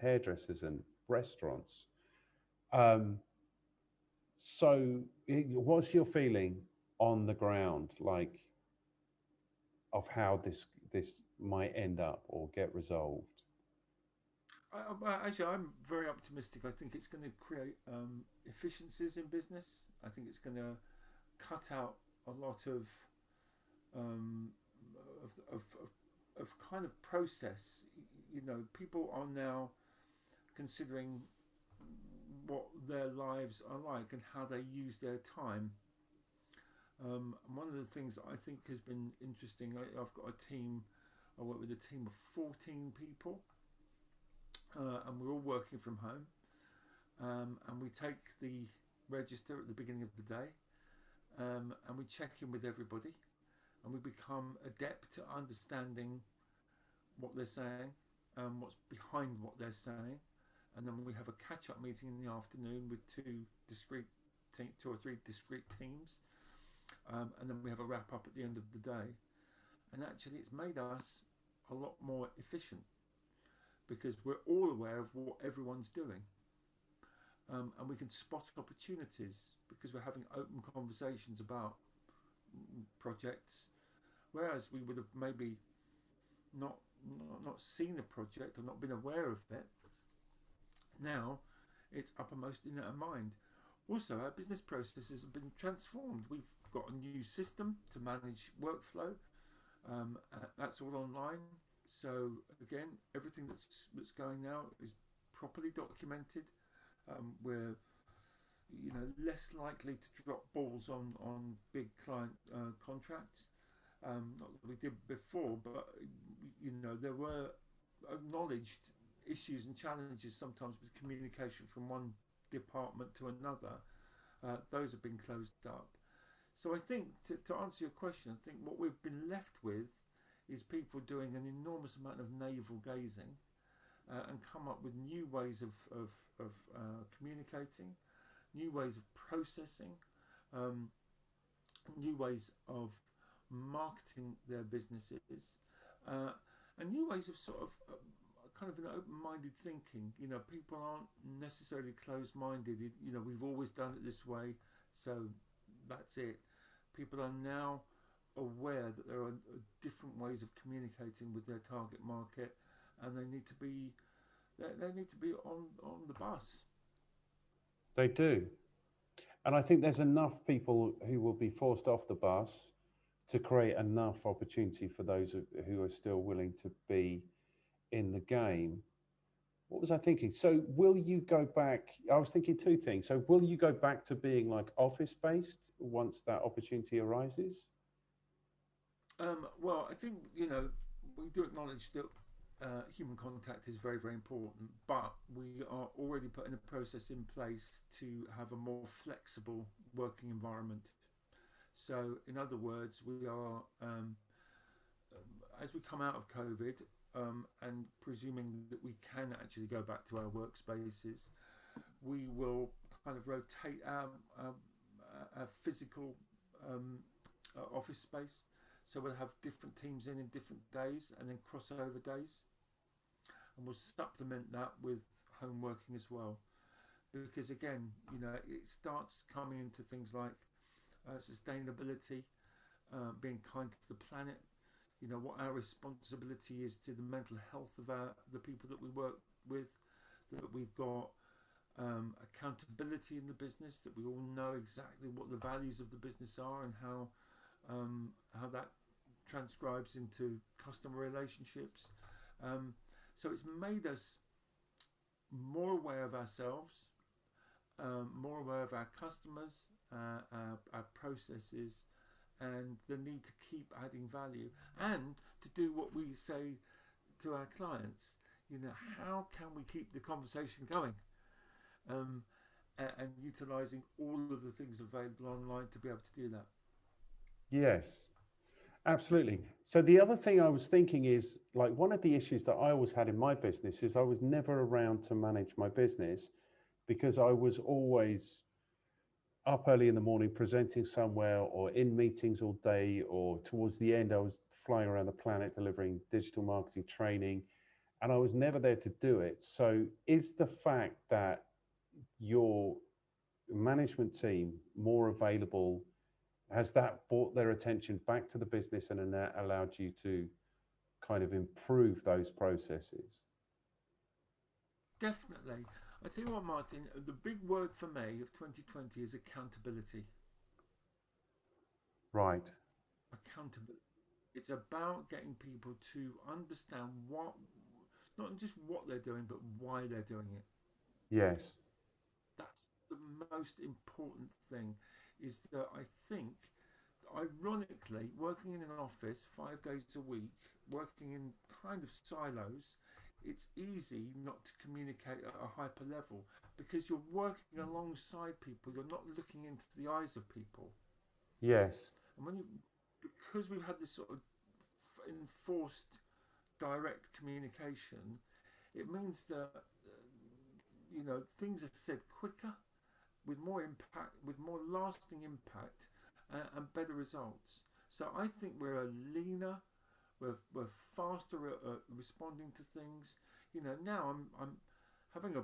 hairdressers and restaurants. So what's your feeling on the ground, like of how this might end up or get resolved? Actually, I'm very optimistic. I think it's going to create efficiencies in business. I think it's going to cut out a lot of kind of process. You know, people are now considering what their lives are like and how they use their time. And one of the things that I think has been interesting, I've got a team, I work with a team of 14 people, and we're all working from home. And we take the register at the beginning of the day, and we check in with everybody, and we become adept at understanding what they're saying, what's behind what they're saying. And then we have a catch-up meeting in the afternoon with two or three discrete teams, and then we have a wrap-up at the end of the day. And actually, it's made us a lot more efficient because we're all aware of what everyone's doing, and we can spot opportunities because we're having open conversations about projects, whereas we would have maybe not not seen a project or not been aware of it, now it's uppermost in our mind. Also, our business processes have been transformed. We've got a new system to manage workflow. That's all online. So again, everything that's going now is properly documented. We're less likely to drop balls on big client contracts. Not that we did before, but there were acknowledged issues and challenges sometimes with communication from one department to another. Those have been closed up. So I think to answer your question, I think what we've been left with is people doing an enormous amount of navel gazing and come up with new ways of communicating, new ways of processing, new ways of marketing their businesses, and new ways of sort of kind of an open-minded thinking. People aren't necessarily closed-minded. We've always done it this way, so that's it. People are now aware that there are different ways of communicating with their target market, and they need to be on the bus. They do. And I think there's enough people who will be forced off the bus to create enough opportunity for those who are still willing to be in the game. What was I thinking? So will you go back? I was thinking two things. So will you go back to being like office based once that opportunity arises? Well, I think we do acknowledge that human contact is very, very important, but we are already putting a process in place to have a more flexible working environment. So, in other words, we are, as we come out of COVID, and presuming that we can actually go back to our workspaces, we will kind of rotate our physical office space. So we'll have different teams in different days and then crossover days. And we'll supplement that with home working as well. Because again, it starts coming into things like sustainability, being kind to the planet, what our responsibility is to the mental health of the people that we work with, that we've got accountability in the business, that we all know exactly what the values of the business are and how that transcribes into customer relationships. So it's made us more aware of ourselves, more aware of our customers, our processes, and the need to keep adding value and to do what we say to our clients. How can we keep the conversation going? And utilising all of the things available online to be able to do that. Yes, absolutely. So the other thing I was thinking is, like, one of the issues that I always had in my business is I was never around to manage my business because I was always up early in the morning presenting somewhere or in meetings all day, or towards the end I was flying around the planet delivering digital marketing training, and I was never there to do it. So is the fact that your management team more available, has that brought their attention back to the business and allowed you to kind of improve those processes? Definitely. I tell you what, Martin, the big word for me of 2020 is accountability. Right. Accountability. It's about getting people to understand not just what they're doing, but why they're doing it. Yes. That's the most important thing, is that I think, ironically, working in an office 5 days a week, working in kind of silos, it's easy not to communicate at a hyper level because you're working alongside people. You're not looking into the eyes of people. Yes. And because we've had this sort of enforced direct communication, it means that things are said quicker, with more impact, with more lasting impact, and better results. So I think we're leaner. We're faster at responding to things. Now I'm having a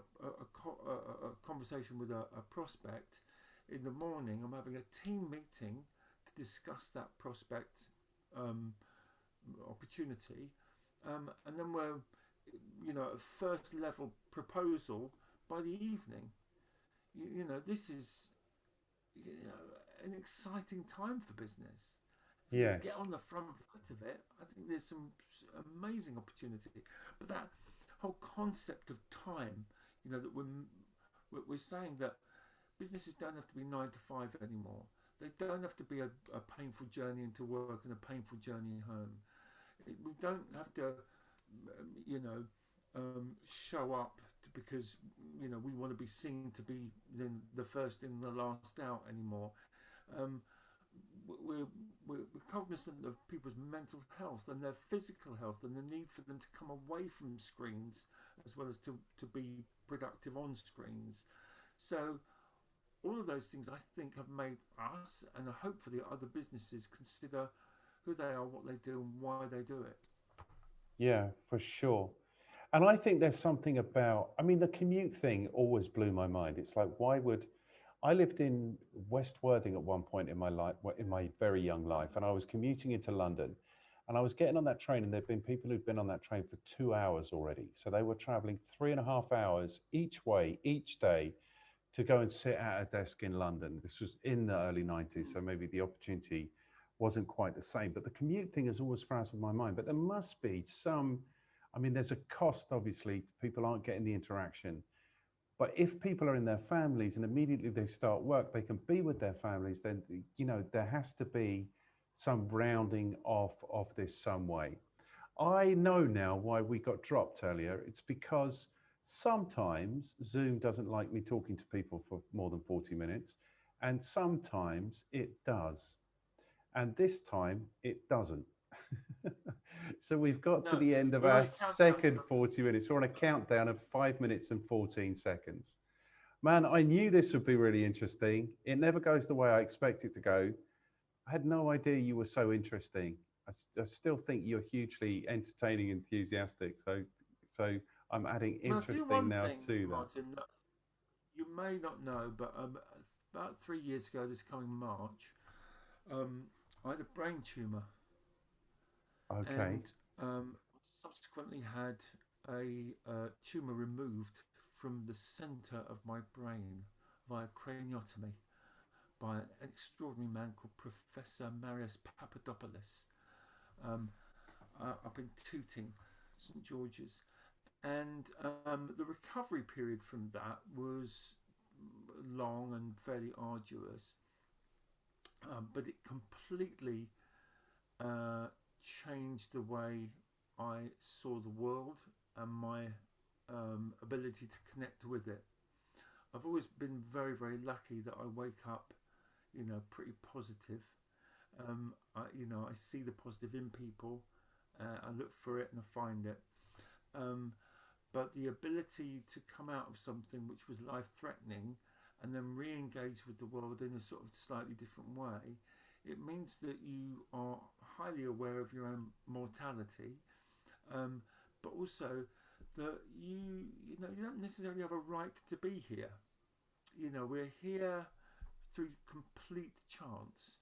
conversation with a prospect in the morning. I'm having a team meeting to discuss that prospect opportunity, and then we're, at first level proposal by the evening. This is, an exciting time for business. If you can Yes. get on the front foot of it, I think there's some amazing opportunity. But that whole concept of time, that we're saying that businesses don't have to be 9 to 5 anymore. They don't have to be a painful journey into work and a painful journey home. We don't have to, show up because we want to be seen to be the first in, the last out anymore. Um, we're, we're cognizant of people's mental health and their physical health and the need for them to come away from screens as well as to be productive on screens. So all of those things I think have made us and hopefully other businesses consider who they are, what they do, and why they do it. Yeah, for sure. And I think there's something about, I mean, the commute thing always blew my mind. It's like, why would I lived in West Worthing at one point in my life, in my very young life, and I was commuting into London, and I was getting on that train, and there'd been people who'd been on that train for 2 hours already. So they were traveling 3.5 hours each way, each day, to go and sit at a desk in London. This was in the early 90s, so maybe the opportunity wasn't quite the same. But the commute thing has always frazzled my mind. But there must be some, I mean, there's a cost, obviously, people aren't getting the interaction. But if people are in their families and immediately they start work, they can be with their families, then, there has to be some rounding off of this some way. I know now why we got dropped earlier. It's because sometimes Zoom doesn't like me talking to people for more than 40 minutes, and sometimes it does. And this time it doesn't. So we've got to No, the end of we're on our a countdown second for 40 minutes. We're on a countdown of 5 minutes and 14 seconds. Man, I knew this would be really interesting. It never goes the way I expect it to go. I had no idea you were so interesting. I still think you're hugely entertaining, enthusiastic. So I'm adding Well, I'll do interesting one now thing, to that. Martin, that you may not know, but about 3 years ago, this coming March, um, I had a brain tumour Okay. and subsequently had a tumour removed from the centre of my brain via craniotomy by an extraordinary man called Professor Marius Papadopoulos um, up in Tooting, St George's. And the recovery period from that was long and fairly arduous, but it completely uh, changed the way I saw the world and my ability to connect with it. I've always been very, very lucky that I wake up, pretty positive. I see the positive in people. I look for it and I find it. Um, but the ability to come out of something which was life threatening and then re engage with the world in a sort of slightly different way, it means that you are highly aware of your own mortality, um, but also that you don't necessarily have a right to be here. We're here through complete chance,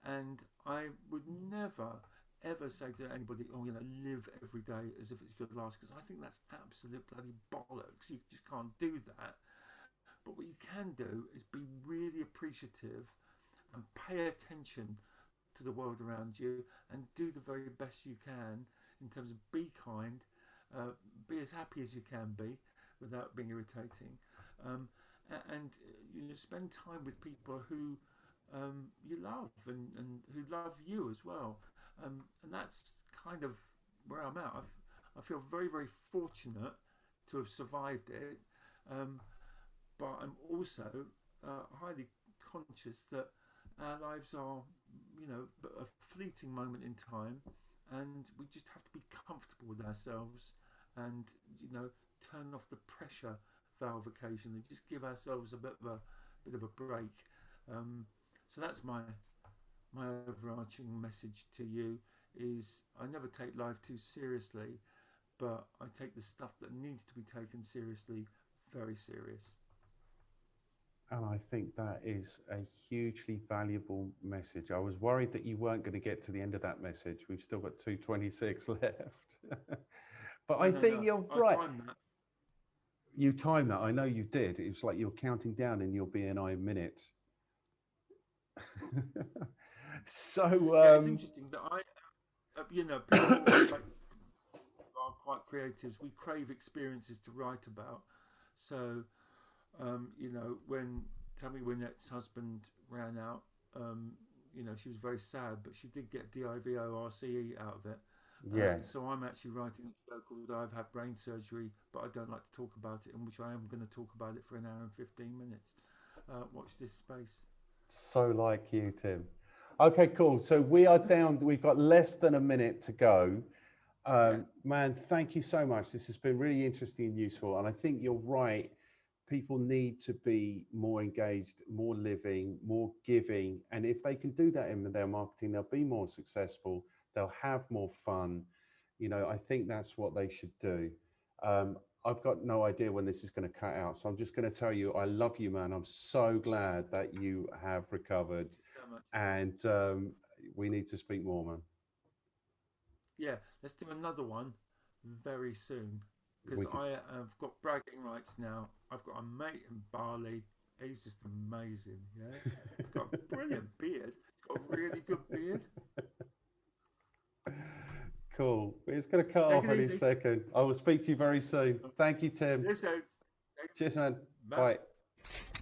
and I would never ever say to anybody, "Oh, live every day as if it's your last," because I think that's absolute bloody bollocks. You just can't do that. But what you can do is be really appreciative and pay attention to the world around you and do the very best you can in terms of be kind, be as happy as you can be without being irritating, um, and spend time with people who you love and who love you as well. And that's kind of where I'm at. I feel very, very fortunate to have survived it, um, but I'm also highly conscious that our lives are, but a fleeting moment in time, and we just have to be comfortable with ourselves, and turn off the pressure valve occasionally. Just give ourselves a bit of a break. So that's my overarching message to you is I never take life too seriously, but I take the stuff that needs to be taken seriously very serious. And I think that is a hugely valuable message. I was worried that you weren't going to get to the end of that message. We've still got 2:26 left. But No, I no, think no. you're I right. timed that. You timed that. I know you did. It was like you're counting down in your BNI minute. So, Yeah, it's interesting that people like are quite creatives. We crave experiences to write about. So, when Tammy Wynette's husband ran out, she was very sad, but she did get DIVORCE out of it. yes. So I'm actually writing a show called I've Had Brain Surgery, but I don't like to talk about it, in which I am going to talk about it for an hour and 15 minutes. Watch this space. So like you, Tim. Okay, cool. So we are down, we've got less than a minute to go. Yeah, Man, thank you so much. This has been really interesting and useful. And I think you're right. People need to be more engaged, more living, more giving. And if they can do that in their marketing, they'll be more successful. They'll have more fun. I think that's what they should do. I've got no idea when this is going to cut out. So I'm just going to tell you, I love you, man. I'm so glad that you have recovered. thank you so much. And we need to speak more, man. Yeah, let's do another one very soon because We do. I have got bragging rights now. I've got a mate in Bali. He's just amazing. Yeah, he's got a brilliant beard. He's got a really good beard. Cool. It's going to cut Take off it any easy. second. I will speak to you very soon. Thank you, Tim. Yes, so. Cheers, man. Bye. Bye.